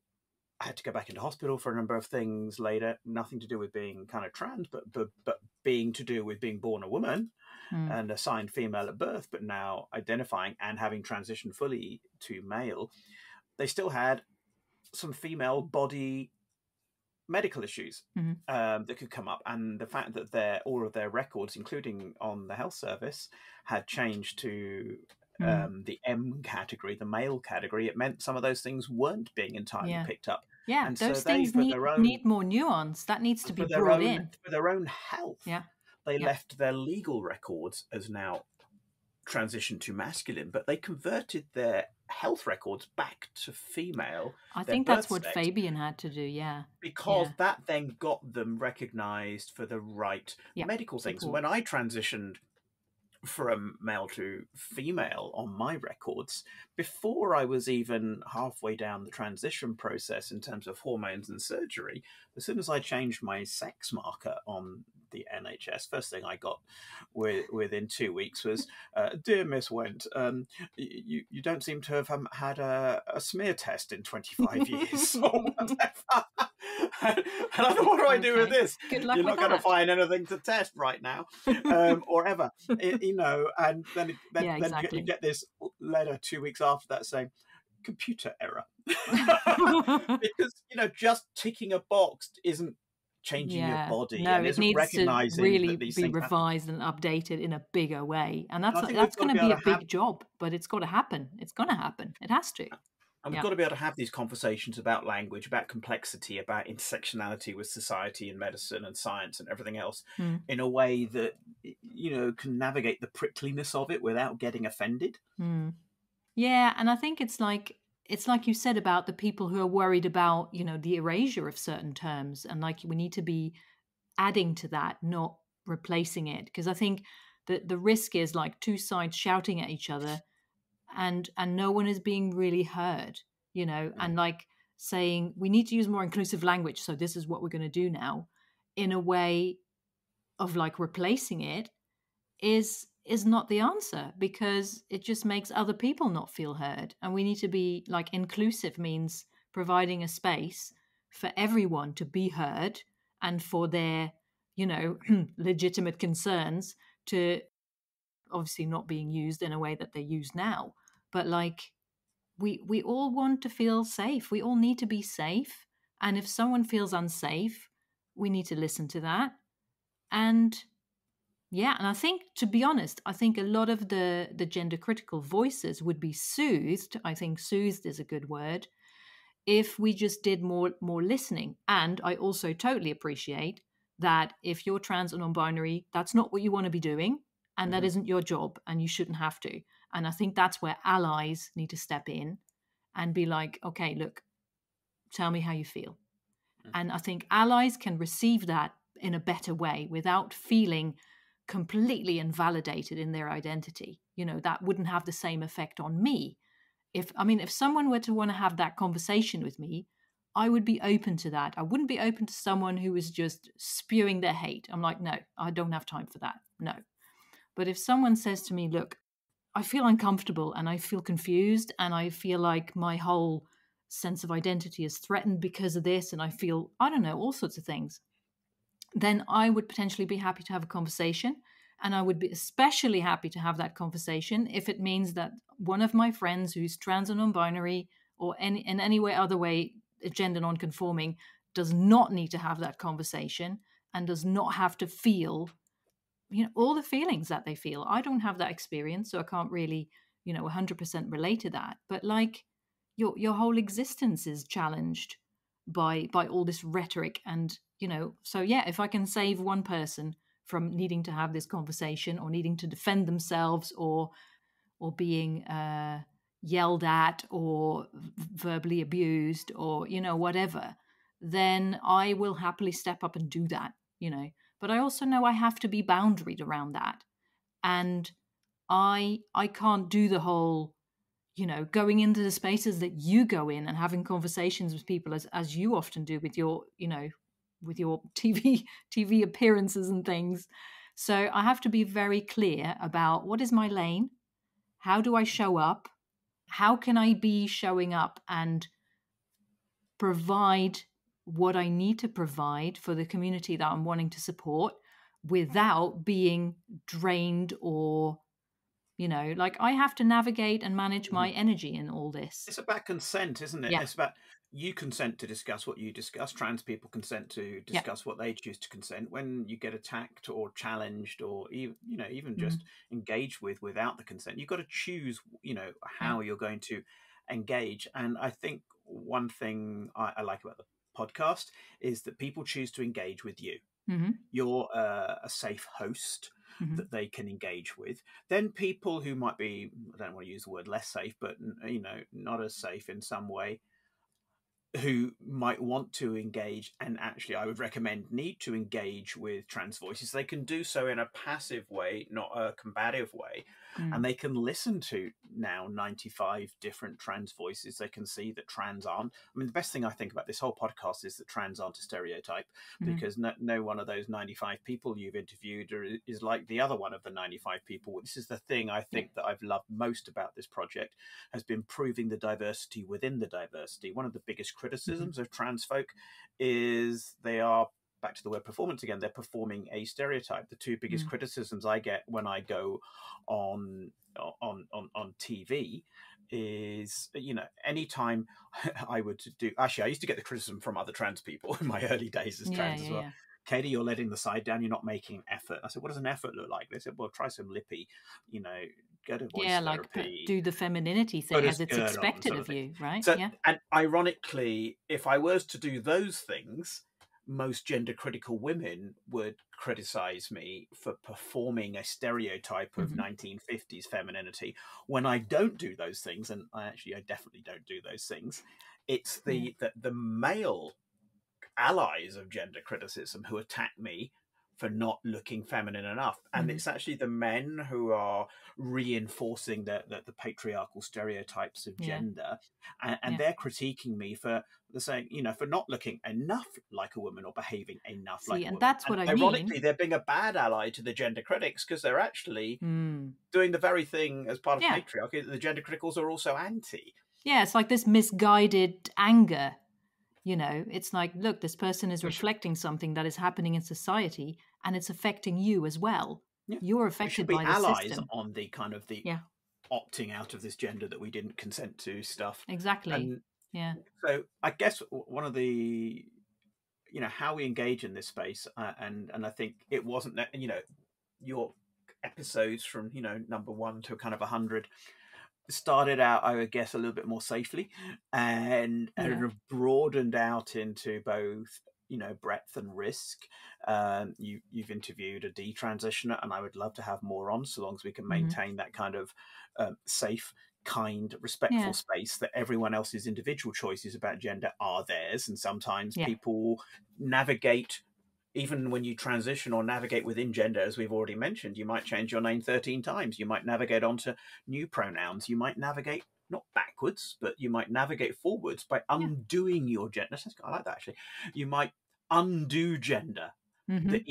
had to go back into hospital for a number of things later, nothing to do with being kind of trans, but being to do with being born a woman Mm, and assigned female at birth, but now identifying and having transitioned fully to male. They still had some female body medical issues mhm, that could come up, and the fact that all of their records, including on the health service, had changed to mm. the M category, the male category, it meant some of those things weren't being entirely Yeah. picked up, Yeah. and so Those they, things need more nuance. That needs to be brought in. for their own health, Yeah. they Yeah. left their legal records as now transitioned to masculine, but they converted their health records back to female, I their think that's birth what sex, Fabian had to do. Yeah. because Yeah. that then got them recognized for the right Yeah. medical things. And Support. when I transitioned from male to female on my records, before I was even halfway down the transition process in terms of hormones and surgery, as soon as I changed my sex marker on the NHS, first thing I got within 2 weeks was, "Dear Miss Went, you don't seem to have had a smear test in 25 years or whatever." And I thought, what do I do with this? Good luck You're with not going to that. find anything to test right now, or ever, and then Yeah, you exactly. get this letter 2 weeks after that saying computer error. Because just ticking a box isn't changing your Yeah. body No, and it isn't needs to recognizing really that these be things happen. revised and updated in a bigger way. And And I think we've that's got to going to be be able a to have big job, but it's got to happen. It's going to happen. It has to. And we've Yeah. got to be able to have these conversations about language, about complexity, about intersectionality with society and medicine and science and everything else Mm. in a way that, can navigate the prickliness of it without getting offended. Mm. Yeah, and I think it's like you said about the people who are worried about, the erasure of certain terms, and like we need to be adding to that, not replacing it, because I think that the risk is like two sides shouting at each other, and no one is being really heard, Mm. and like saying we need to use more inclusive language, so this is what we're going to do now, in a way of like replacing it is not the answer, because it just makes other people not feel heard. And we need to be like, inclusive means providing a space for everyone to be heard and for their legitimate concerns to obviously not being used in a way that they're used now. But like, we all want to feel safe, we all need to be safe, and if someone feels unsafe, we need to listen to that. And yeah, and I think, to be honest, I think a lot of the gender critical voices would be soothed. I think soothed is a good word, if we just did more listening. And I also totally appreciate that if you're trans or non-binary, that's not what you want to be doing, and that Mm-hmm. isn't your job, and you shouldn't have to. And I think that's where allies need to step in and be like, okay, look, tell me how you feel. And I think allies can receive that in a better way without feeling completely invalidated in their identity. That wouldn't have the same effect on me. If someone were to want to have that conversation with me, I would be open to that. I wouldn't be open to someone who was just spewing their hate. I'm like, no, I don't have time for that. No. But if someone says to me, look, I feel uncomfortable and I feel confused and I feel like my whole sense of identity is threatened because of this, and I feel, I don't know, all sorts of things, then I would potentially be happy to have a conversation. And I would be especially happy to have that conversation if it means that one of my friends who's trans or non-binary, or in any way, other way, gender non-conforming, does not need to have that conversation and does not have to feel all the feelings that they feel. I don't have that experience, so I can't really 100% relate to that. But like, your whole existence is challenged by all this rhetoric. And so yeah, if I can save one person from needing to have this conversation, or needing to defend themselves, or being yelled at, or verbally abused, or whatever, then I will happily step up and do that. But I also know I have to be boundaried around that. And I can't do the whole going into the spaces that you go in and having conversations with people, as you often do with your with your TV appearances and things. So I have to be very clear about what is my lane, how do I show up, how can I be showing up and provide what I need to provide for the community that I'm wanting to support, without being drained, or like, I have to navigate and manage Mm-hmm. my energy in all this. It's about consent, isn't it? Yeah. It's about, you consent to discuss what you discuss. Trans people consent to Yeah. discuss what they choose to consent. When you get attacked or challenged, or even Mm. just engaged with without the consent, you've got to choose, Yeah. how you're going to engage. And I think one thing I like about the podcast is that people choose to engage with you. Mm-hmm. You're a safe host Mm-hmm. that they can engage with. Then people who might be, I don't want to use the word less safe, but not as safe in some way, who might want to engage, and actually I would recommend need to engage with trans voices, they can do so in a passive way, not a combative way. Mm. And they can listen to now 95 different trans voices. They can see that trans aren't. I mean, the best thing I think about this whole podcast is that trans aren't a stereotype, Mm-hmm. because no one of those 95 people you've interviewed is like the other one of the 95 people. This is the thing I think that I've loved most about this project, has been proving the diversity within the diversity. One of the biggest criticisms of trans folk is they are, back to the word performance again, they're performing a stereotype. The two biggest criticisms I get when I go on TV is, anytime I would do, actually I used to get the criticism from other trans people in my early days as trans as well. Katie, you're letting the side down, you're not making an effort. I said, what does an effort look like? They said, well, try some lippy, go to voice therapy, do the femininity thing as it's expected of you, right? So, and ironically, if I was to do those things, most gender critical women would criticize me for performing a stereotype of 1950s femininity. When I don't do those things, and I definitely don't do those things, it's the male allies of gender criticism who attack me for not looking feminine enough. And it's actually the men who are reinforcing the patriarchal stereotypes of gender. And they're critiquing me for saying, for not looking enough like a woman or behaving enough like a woman. That's what I mean. Ironically, they're being a bad ally to the gender critics because they're actually doing the very thing as part of patriarchy that the gender criticals are also anti. Yeah, it's like this misguided anger. It's like, look, this person is reflecting something that is happening in society, and it's affecting you as well. Yeah. You're affected by the allies system. On the kind of the opting out of this gender that we didn't consent to stuff. Exactly. And so I guess one of the, how we engage in this space, and I think it wasn't, your episodes from, number 1 to kind of 100 started out, I would guess, a little bit more safely and have broadened out into both, breadth and risk. You've interviewed a detransitioner, and I would love to have more on, so long as we can maintain that kind of safe, kind, respectful space that everyone else's individual choices about gender are theirs. And sometimes people navigate, even when you transition or navigate within gender, as we've already mentioned, you might change your name 13 times. You might navigate onto new pronouns. You might navigate not backwards, but you might navigate forwards by undoing your gender. I like that, actually. You might undo gender that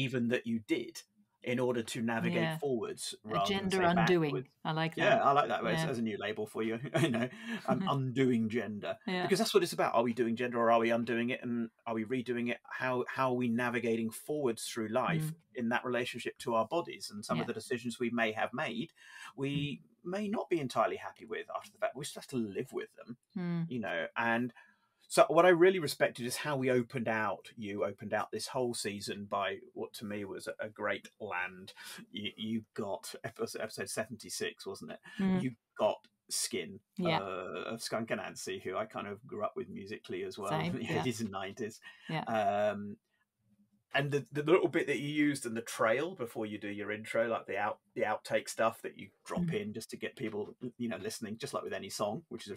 you did in order to navigate forwards rather gender than say undoing. backwards. I like that. Yeah, I like that as a new label for you. I'm undoing gender because that's what it's about. Are we doing gender, or are we undoing it, and are we redoing it? How are we navigating forwards through life in that relationship to our bodies? And some of the decisions we may have made, we may not be entirely happy with after the fact. We still have to live with them, and. So what I really respected is how we opened out this whole season by what to me was a great land. You got episode 76, wasn't it? You got Skin of Skunk Anansi, who I kind of grew up with musically as well in the 80s and 90s. And the little bit that you used in the trail before you do your intro, like the outtake stuff that you drop in just to get people, listening, just like with any song, which is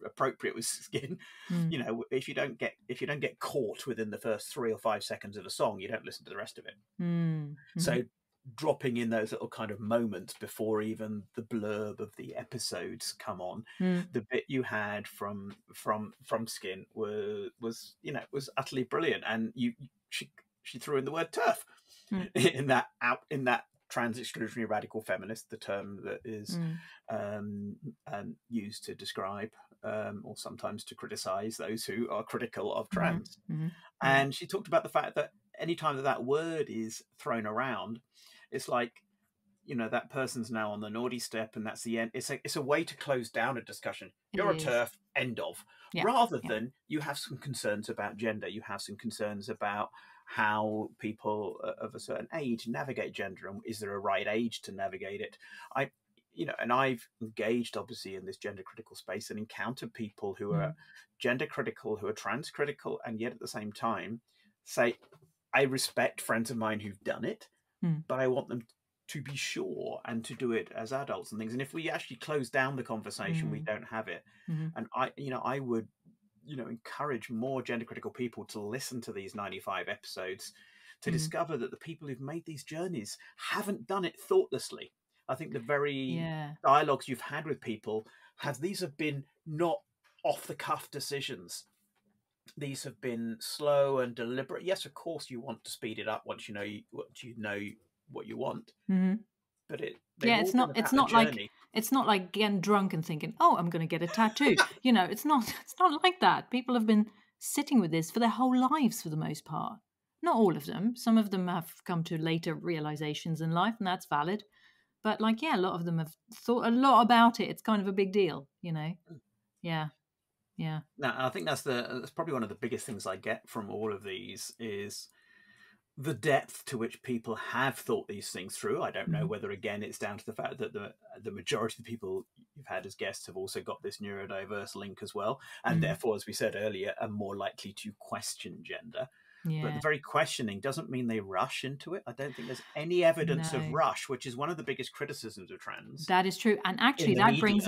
appropriate with Skin. If you don't get caught within the first 3 or 5 seconds of a song, you don't listen to the rest of it. So dropping in those little kind of moments before even the blurb of the episodes come on, the bit you had from Skin was utterly brilliant, and she threw in the word TERF in that trans exclusionary radical feminist, the term that is used to describe or sometimes to criticize those who are critical of trans. And she talked about the fact that anytime that word is thrown around, it's like, that person's now on the naughty step, and that's the end. It's a way to close down a discussion. You're a TERF, end of. Rather than you have some concerns about gender, you have some concerns about how people of a certain age navigate gender, and is there a right age to navigate it? And I've engaged obviously in this gender critical space and encountered people who are gender critical, who are trans critical, and yet at the same time say, I respect friends of mine who've done it, but I want them to be sure and to do it as adults and things. And if we actually close down the conversation, we don't have it. And I would encourage more gender critical people to listen to these 95 episodes to discover that the people who've made these journeys haven't done it thoughtlessly. I think the very dialogues you've had with people these have been not off the cuff decisions. These have been slow and deliberate. Yes, of course you want to speed it up once you know what you want. But it's not like getting drunk and thinking, oh, I'm going to get a tattoo. It's not like that. People have been sitting with this for their whole lives for the most part. Not all of them. Some of them have come to later realizations in life, and that's valid. But like, yeah, a lot of them have thought a lot about it. It's kind of a big deal, you know? Yeah. Yeah. Now, I think that's probably one of the biggest things I get from all of these is the depth to which people have thought these things through. I don't know whether, again, it's down to the fact that the majority of the people you've had as guests have also got this neurodiverse link as well, and therefore, as we said earlier, are more likely to question gender. But the Yeah. very questioning doesn't mean they rush into it. I don't think there's any evidence of No. rush, which is one of the biggest criticisms of trans That is true. And actually in the that brings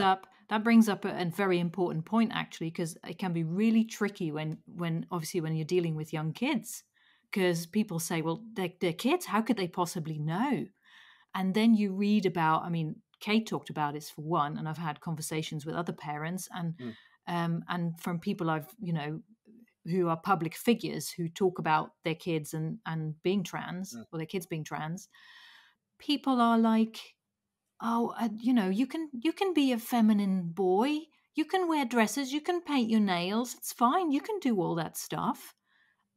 media. up a very important point, actually, because it can be really tricky when obviously when you're dealing with young kids, because people say, well, they're kids, how could they possibly know? And then you read about, I mean, Kate talked about this for one, and I've had conversations with other parents and from people I've, who are public figures who talk about their kids and being trans, or their kids being trans. People are like, oh, you can be a feminine boy, you can wear dresses, you can paint your nails, it's fine, you can do all that stuff.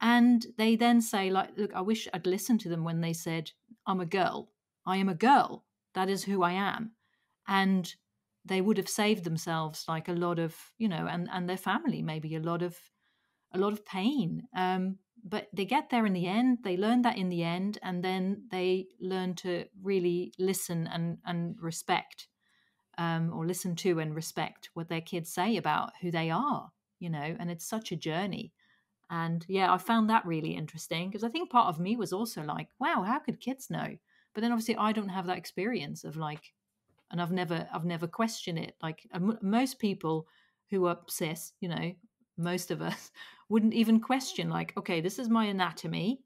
And they then say, like, look, I wish I'd listened to them when they said, I'm a girl, I am a girl, that is who I am. And they would have saved themselves like a lot of, and their family maybe a lot of pain. But they get there in the end. They learn that in the end, and then they learn to really listen and respect, or listen to and respect what their kids say about who they are. And it's such a journey. And yeah, I found that really interesting because I think part of me was also like, wow, how could kids know? But then obviously I don't have that experience of like, and I've never questioned it. Like most people who are cis, most of us wouldn't even question like, okay, this is my anatomy.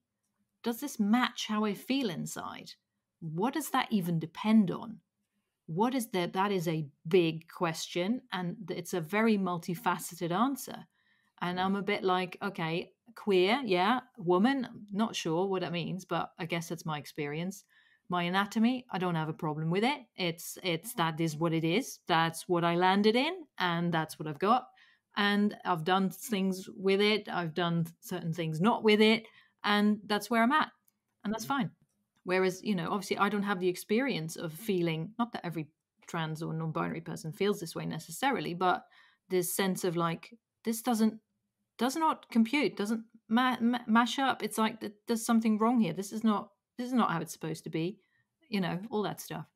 Does this match how I feel inside? What does that even depend on? What is that? That is a big question, and it's a very multifaceted answer. And I'm a bit like, okay, queer, yeah, woman, not sure what that means, but I guess that's my experience. My anatomy, I don't have a problem with it. It's that is what it is. That's what I landed in, and that's what I've got. And I've done things with it. I've done certain things not with it, and that's where I'm at, and that's fine. Whereas, obviously, I don't have the experience of feeling. Not that every trans or non-binary person feels this way necessarily, but this sense of like this does not compute, doesn't mash up. It's like there's something wrong here. This is not how it's supposed to be, all that stuff.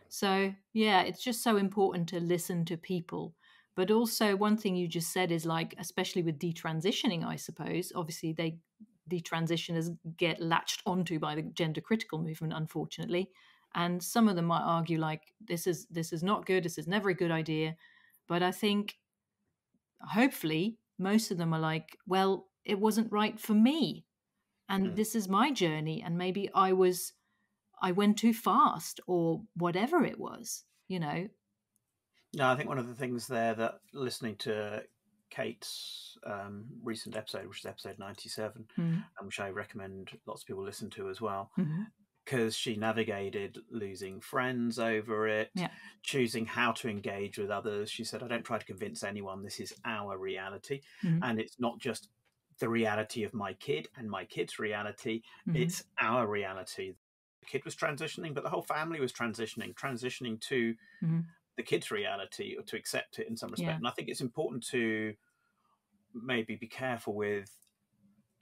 So yeah, it's just so important to listen to people. But also one thing you just said is like, especially with detransitioning, I suppose, obviously detransitioners get latched onto by the gender critical movement, unfortunately. And some of them might argue like this is not good, this is never a good idea. But I think hopefully most of them are like, well, it wasn't right for me, and this is my journey, and maybe I went too fast or whatever it was. No, I think one of the things there that listening to Kate's recent episode, which is episode 97, and which I recommend lots of people listen to as well, because she navigated losing friends over it, choosing how to engage with others. She said, I don't try to convince anyone, this is our reality. And it's not just the reality of my kid and my kid's reality, it's our reality. The kid was transitioning, but the whole family was transitioning to the kid's reality, or to accept it in some respect. And I think it's important to maybe be careful with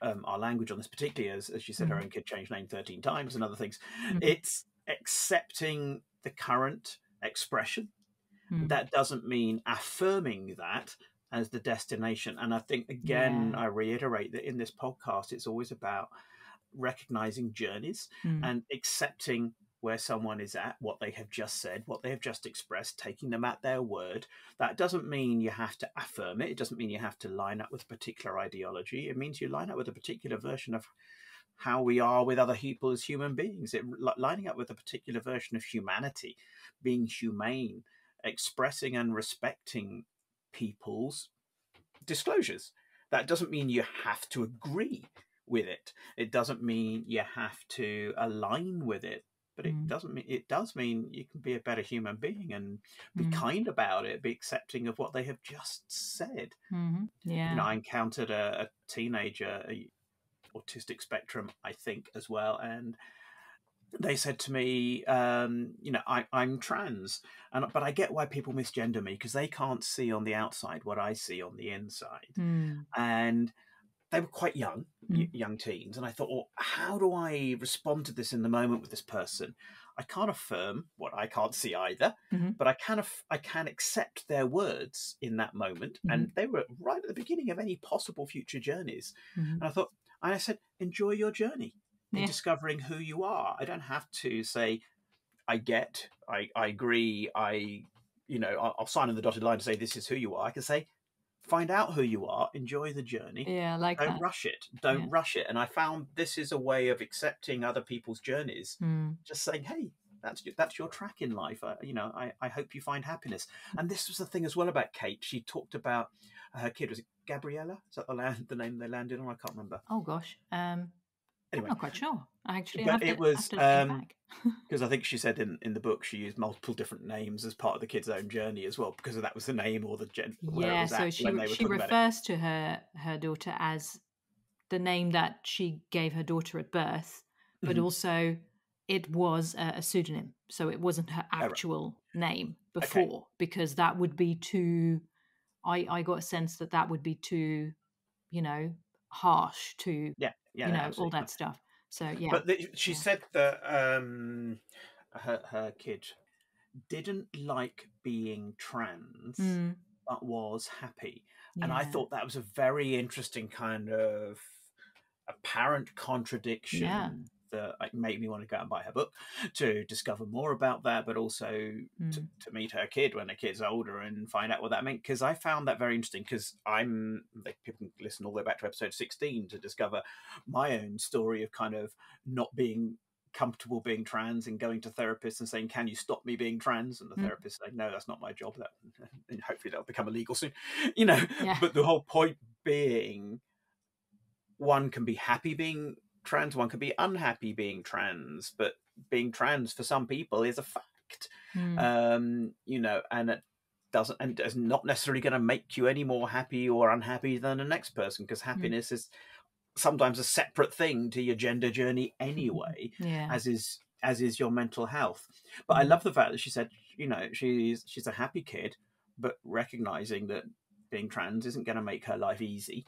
our language on this, particularly as you said, her own kid changed name 13 times and other things. It's accepting the current expression. That doesn't mean affirming that as the destination. And I think, again, I reiterate that in this podcast, it's always about recognizing journeys and accepting where someone is at, what they have just said, what they have just expressed, taking them at their word. That doesn't mean you have to affirm it. It doesn't mean you have to line up with a particular ideology. It means you line up with a particular version of how we are with other people as human beings. Lining up with a particular version of humanity, being humane, expressing and respecting people's disclosures. That doesn't mean you have to agree with it. It doesn't mean you have to align with it. but it does mean you can be a better human being and be kind about it, be accepting of what they have just said. Yeah. I encountered a teenager, autistic spectrum, I think, as well, and they said to me, I'm trans, but I get why people misgender me because they can't see on the outside what I see on the inside, and they were quite young, young teens, and I thought, well, how do I respond to this in the moment with this person? I can't affirm what I can't see either, but I can accept their words in that moment, and they were right at the beginning of any possible future journeys, and I said, enjoy your journey in discovering who you are. I don't have to say, I agree, I'll sign on the dotted line to say this is who you are. I can say, find out who you are, enjoy the journey. Yeah, I like Don't that. rush it. Don't rush it. And I found this is a way of accepting other people's journeys. Just saying, hey, that's your track in life. I hope you find happiness. And this was the thing as well about Kate. She talked about her kid. Was it Gabriella? Is that the name they landed on? I can't remember. Oh gosh. Anyway, I'm not quite sure. Actually, but I it was have to think back. because I think she said in the book she used multiple different names as part of the kid's own journey as well, because that was the name or where it was so at when they were she talking about it. refers to her daughter as the name that she gave her daughter at birth, but also it was a pseudonym, so it wasn't her actual name before, because that would be too. I got a sense that would be too, harsh to all that stuff. So yeah, but she said that her kid didn't like being trans, but was happy, and I thought that was a very interesting kind of apparent contradiction that made me want to go and buy her book to discover more about that, but also to meet her kid when the kid's older and find out what that meant, because I found that very interesting, because people can listen all the way back to episode 16 to discover my own story of kind of not being comfortable being trans and going to therapists and saying, can you stop me being trans? And the therapist saying, no, that's not my job. That and hopefully that'll become illegal soon, but the whole point being, one can be happy being trans, one can be unhappy being trans, but being trans for some people is a fact. And it doesn't, and it's not necessarily going to make you any more happy or unhappy than the next person, because happiness is sometimes a separate thing to your gender journey anyway, as is your mental health. But I love the fact that she said, she's a happy kid, but recognizing that being trans isn't going to make her life easy.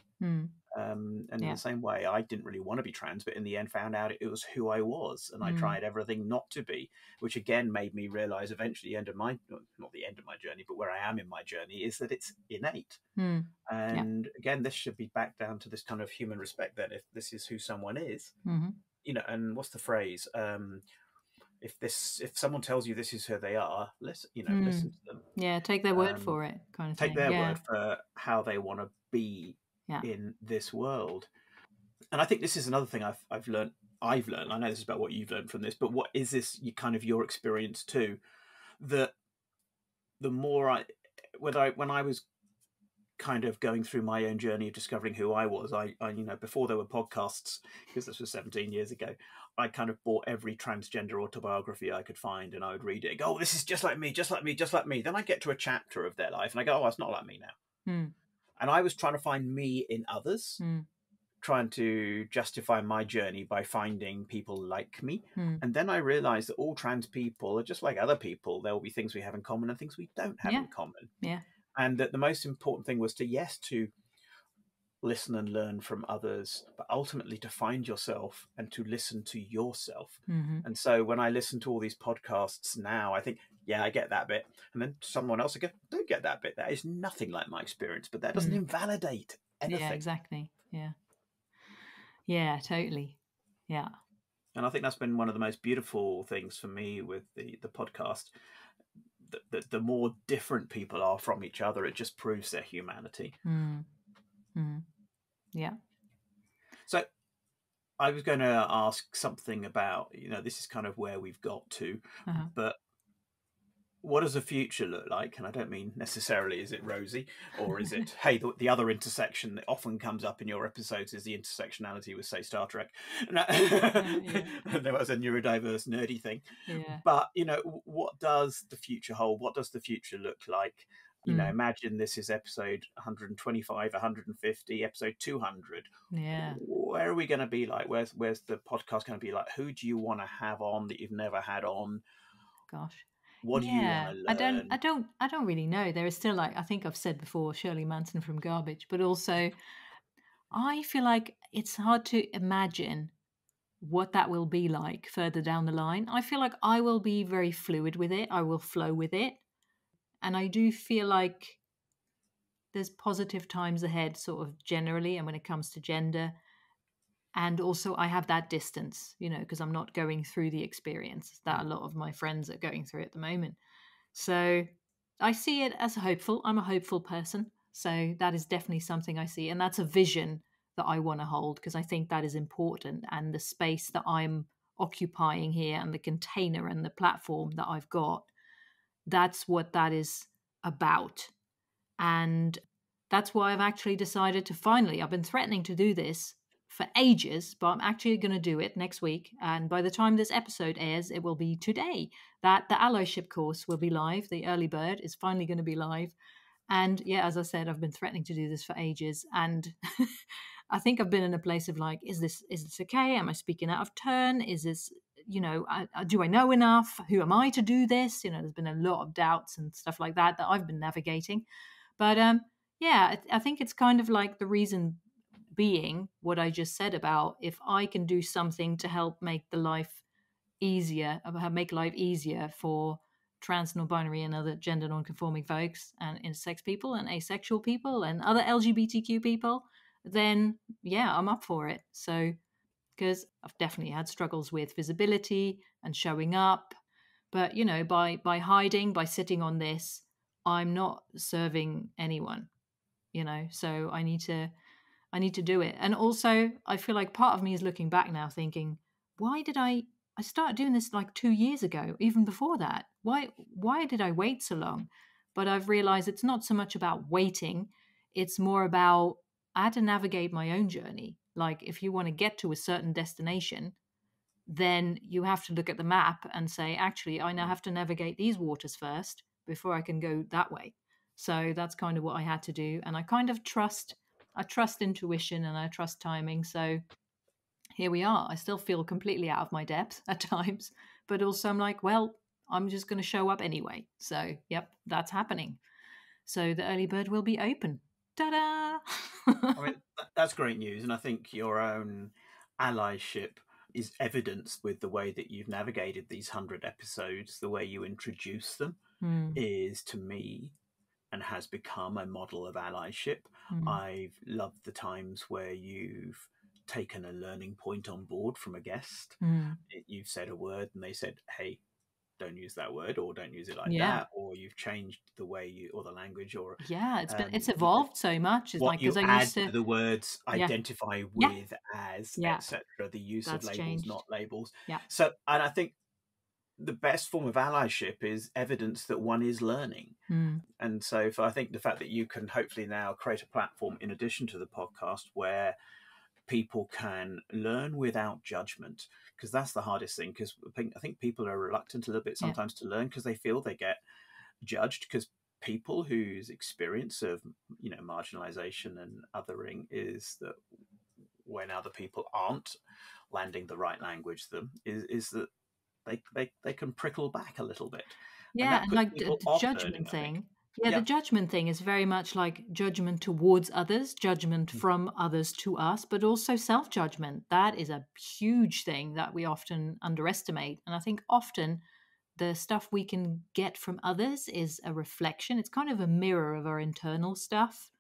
And in the same way, I didn't really want to be trans, but in the end found out it was who I was, and I tried everything not to be, which again made me realize eventually not the end of my journey, but where I am in my journey, is that it's innate. And again, this should be back down to this kind of human respect, that if this is who someone is, and what's the phrase? If someone tells you this is who they are, listen to them. Yeah, take their word for it, kind of take thing. Their word for how they want to be in this world. And I think this is another thing I've learned. I know this is about what you've learned from this, but what is this kind of your experience too? That the more when I was kind of going through my own journey of discovering who I was, I before there were podcasts, because this was 17 years ago, I kind of bought every transgender autobiography I could find, and I would read it and go, oh, this is just like me, just like me, just like me. Then I get to a chapter of their life and I go, oh, it's not like me now. And I was trying to find me in others, trying to justify my journey by finding people like me. And then I realized that all trans people are just like other people. There will be things we have in common and things we don't have in common. And that the most important thing was to listen and learn from others, but ultimately to find yourself and to listen to yourself. And so when I listen to all these podcasts now, I think, yeah, I get that bit. And then someone else will go, don't get that bit. That is nothing like my experience, but that doesn't invalidate anything. Yeah, exactly. Yeah, totally. Yeah. And I think that's been one of the most beautiful things for me with the podcast. The more different people are from each other, it just proves their humanity. Yeah. So I was going to ask something about, this is kind of where we've got to, but what does the future look like? And I don't mean necessarily is it rosy, or is it, hey, the other intersection that often comes up in your episodes is the intersectionality with, say, Star Trek. Yeah, There was a neurodiverse, nerdy thing. yeah. But, what does the future hold? What does the future look like? Mm, Imagine this is episode 125, 150, episode 200. yeah, Where are we going to be like? Where's the podcast going to be like? Who do you want to have on that you've never had on? gosh. What do you want Yeah, to I don't, I learn? don't, I don't really know. There is still like I think I've said before, Shirley Manson from Garbage, but also I feel like it's hard to imagine what that will be like further down the line. I feel like I will be very fluid with it. I will flow with it, and I do feel like there's positive times ahead, sort of generally, and when it comes to gender. And also, I have that distance, because I'm not going through the experience that a Mm. lot of my friends are going through at the moment. So I see it as hopeful. I'm a hopeful person. So that is definitely something I see. And that's a vision that I want to hold because I think that is important. And the space that I'm occupying here and the container and the platform that I've got, that's what that is about. And that's why I've actually decided to finally, I've been threatening to do this for ages, but I'm actually going to do it next week. And by the time this episode airs, it will be today that the allyship course will be live. The early bird is finally going to be live. And yeah, as I said, I've been threatening to do this for ages. And I think I've been in a place of like, is this okay? Am I speaking out of turn? Is this, do I know enough? Who am I to do this? There's been a lot of doubts and stuff like that I've been navigating. But yeah, I think it's kind of like the reason being what I just said about if I can do something to help make the life easier, make life easier for trans, non-binary, and other gender non-conforming folks, and intersex people, and asexual people, and other LGBTQ people, then yeah, I'm up for it. So because I've definitely had struggles with visibility and showing up, but by hiding, by sitting on this, I'm not serving anyone. So I need to do it. And also I feel like part of me is looking back now thinking, why did I started doing this like 2 years ago, even before that? Why did I wait so long? But I've realized it's not so much about waiting, it's more about I had to navigate my own journey. Like if you want to get to a certain destination, then you have to look at the map and say, actually, I now Mm. have to navigate these waters first before I can go that way. So that's kind of what I had to do. And I trust intuition and I trust timing. So here we are. I still feel completely out of my depth at times, but also I'm like, well, I'm just going to show up anyway. So, yep, that's happening. So the early bird will be open. Ta da! I mean, that's great news. And I think your own allyship is evidenced with the way that you've navigated these 100 episodes, the way you introduce them Hmm, is to me and has become a model of allyship. hmm, I've loved the times where you've taken a learning point on board from a guest. hmm. You've said a word and they said, hey, don't use that word or don't use it like Yeah. that, or you've changed the way you or the language or Yeah, it's you know evolved so much. It's what like because you I add used to, to the words yeah, identify yeah, with as yeah, etc., the use of that's labels changed. not labels. Yeah. So and I think the best form of allyship is evidence that one is learning. Mm, And so I think the fact that you can hopefully now create a platform in addition to the podcast where people can learn without judgment, because that's the hardest thing, because I think people are reluctant a little bit yeah. sometimes to learn because they feel they get judged, because people whose experience of marginalization and othering is that when other people aren't landing the right language to them is that they can prickle back a little bit, and Yeah, that and puts like people the off learning, judgment I think. thing. Yeah, the Yeah. judgment thing is very much like judgment towards others, judgment from others to us, but also self-judgment. That is a huge thing that we often underestimate. And I think often the stuff we can get from others is a reflection. It's kind of a mirror of our internal stuff.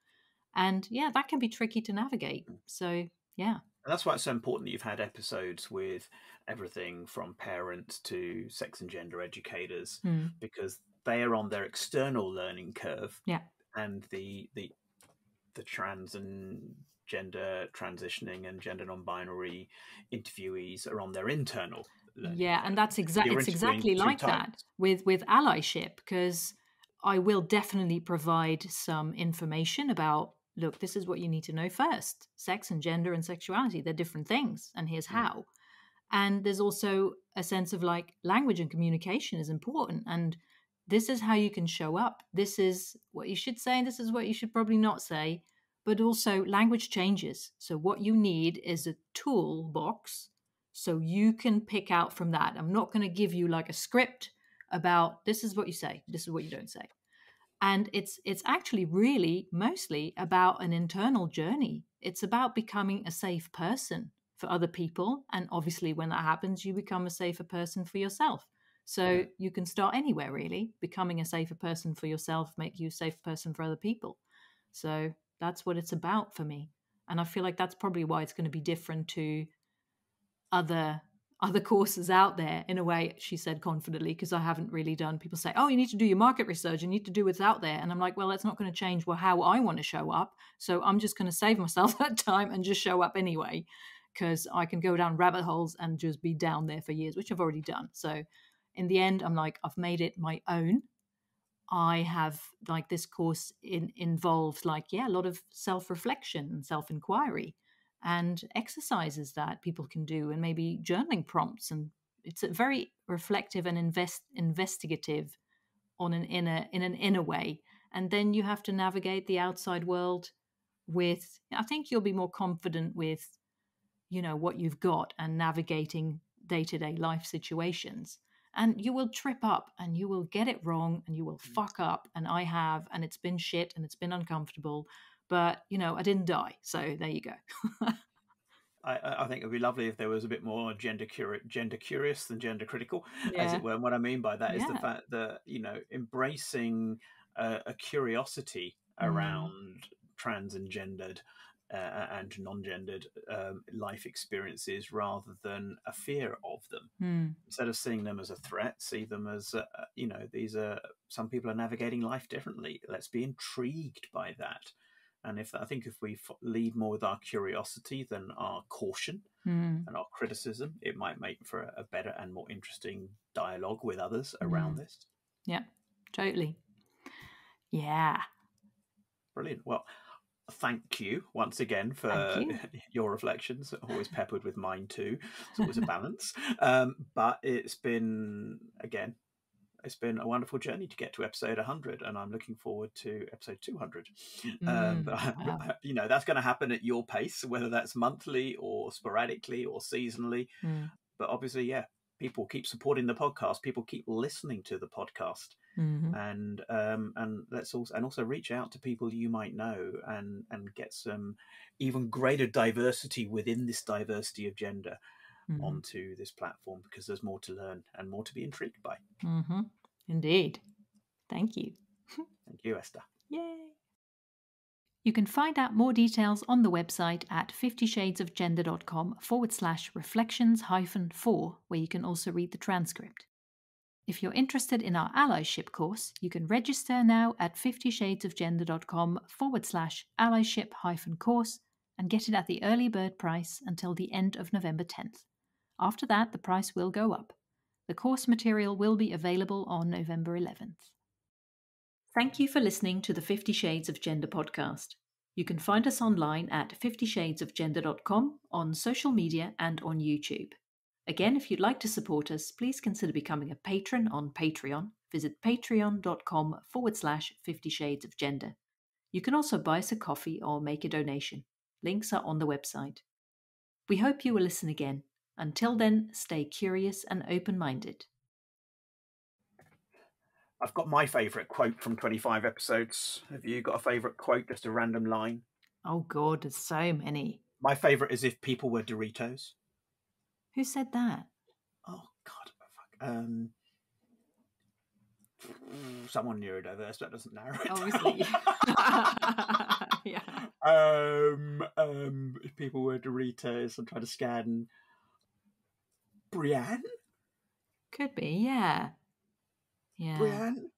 And yeah, that can be tricky to navigate. So, yeah. And that's why it's so important that you've had episodes with everything from parents to sex and gender educators, Hmm. because they are on their external learning curve, Yeah. and the trans and gender transitioning and gender non-binary interviewees are on their internal learning Yeah, and journey. that's You're it's interviewing exactly two like that types. with allyship, because I will definitely provide some information about, look, this is what you need to know first. Sex and gender and sexuality, they're different things, and here's Mm, how. And there's also a sense of like language and communication is important, and this is how you can show up. This is what you should say, and this is what you should probably not say. But also language changes. So what you need is a toolbox so you can pick out from that. I'm not going to give you like a script about this is what you say, this is what you don't say. And it's actually really mostly about an internal journey. It's about becoming a safe person for other people, and obviously when that happens you become a safer person for yourself. So yeah. you can start anywhere, really. Becoming a safer person for yourself make you a safe person for other people. So that's what it's about for me, and I feel like that's probably why it's going to be different to other courses out there, in a way, she said confidently, because I haven't really done. People say, oh, you need to do your market research, you need to do what's out there, and I'm like, well, that's not going to change how I want to show up, so I'm just going to save myself that time and just show up anyway, because I can go down rabbit holes and just be down there for years, which I've already done. So in the end, I'm like, I've made it my own. I have, like, this course involves, like, yeah, a lot of self-reflection and self-inquiry and exercises that people can do, and maybe journaling prompts, and it's a very reflective and investigative on an inner in an inner way. And then you have to navigate the outside world with, I think you'll be more confident with, what you've got and navigating day-to-day life situations. And you will trip up and you will get it wrong and you will fuck up, and I have, and it's been shit and it's been uncomfortable, but I didn't die, so there you go. I think it would be lovely if there was a bit more gender curious than gender critical, as Yeah. it were. And what I mean by that is the Yeah. fact that embracing a curiosity Mm. around trans and gendered and non-gendered life experiences rather than a fear of them. Mm. Instead of seeing them as a threat, see them as these are some people are navigating life differently. Let's be intrigued by that. And I think if we lead more with our curiosity than our caution Mm. and our criticism, it might make for a better and more interesting dialogue with others around Mm. this. Yeah, totally. Yeah. Brilliant. Well, thank you once again Thank for you. your reflections, always peppered with mine too. It's always a balance. But it's been a wonderful journey to get to episode 100, and I'm looking forward to episode 200. Wow. That's going to happen at your pace, whether that's monthly or sporadically or seasonally. Mm. But obviously, yeah, people keep supporting the podcast. People keep listening to the podcast, Mm-hmm. and let's also reach out to people you might know and get some even greater diversity within this diversity of gender Mm-hmm. onto this platform, because there's more to learn and more to be intrigued by. Mm-hmm. Indeed. Thank you. Thank you, Esther. Yay. You can find out more details on the website at 50shadesofgender.com/reflections-4, where you can also read the transcript. If you're interested in our allyship course, you can register now at 50shadesofgender.com/allyship-course and get it at the early bird price until the end of November 10th. After that, the price will go up. The course material will be available on November 11th. Thank you for listening to the 50 Shades of Gender podcast. You can find us online at 50shadesofgender.com, on social media, and on YouTube. Again, if you'd like to support us, please consider becoming a patron on Patreon. Visit patreon.com/50 Shades of Gender. You can also buy us a coffee or make a donation. Links are on the website. We hope you will listen again. Until then, stay curious and open-minded. I've got my favourite quote from 25 episodes. Have you got a favourite quote, just a random line? Oh God, there's so many. My favourite is if people were Doritos. Who said that? Oh, God. Fuck. Someone neurodiverse, that doesn't narrow it Obviously. down. Yeah. If people were Doritos, I'm trying to scan. Brienne? Could be, yeah. Yeah. Brienne?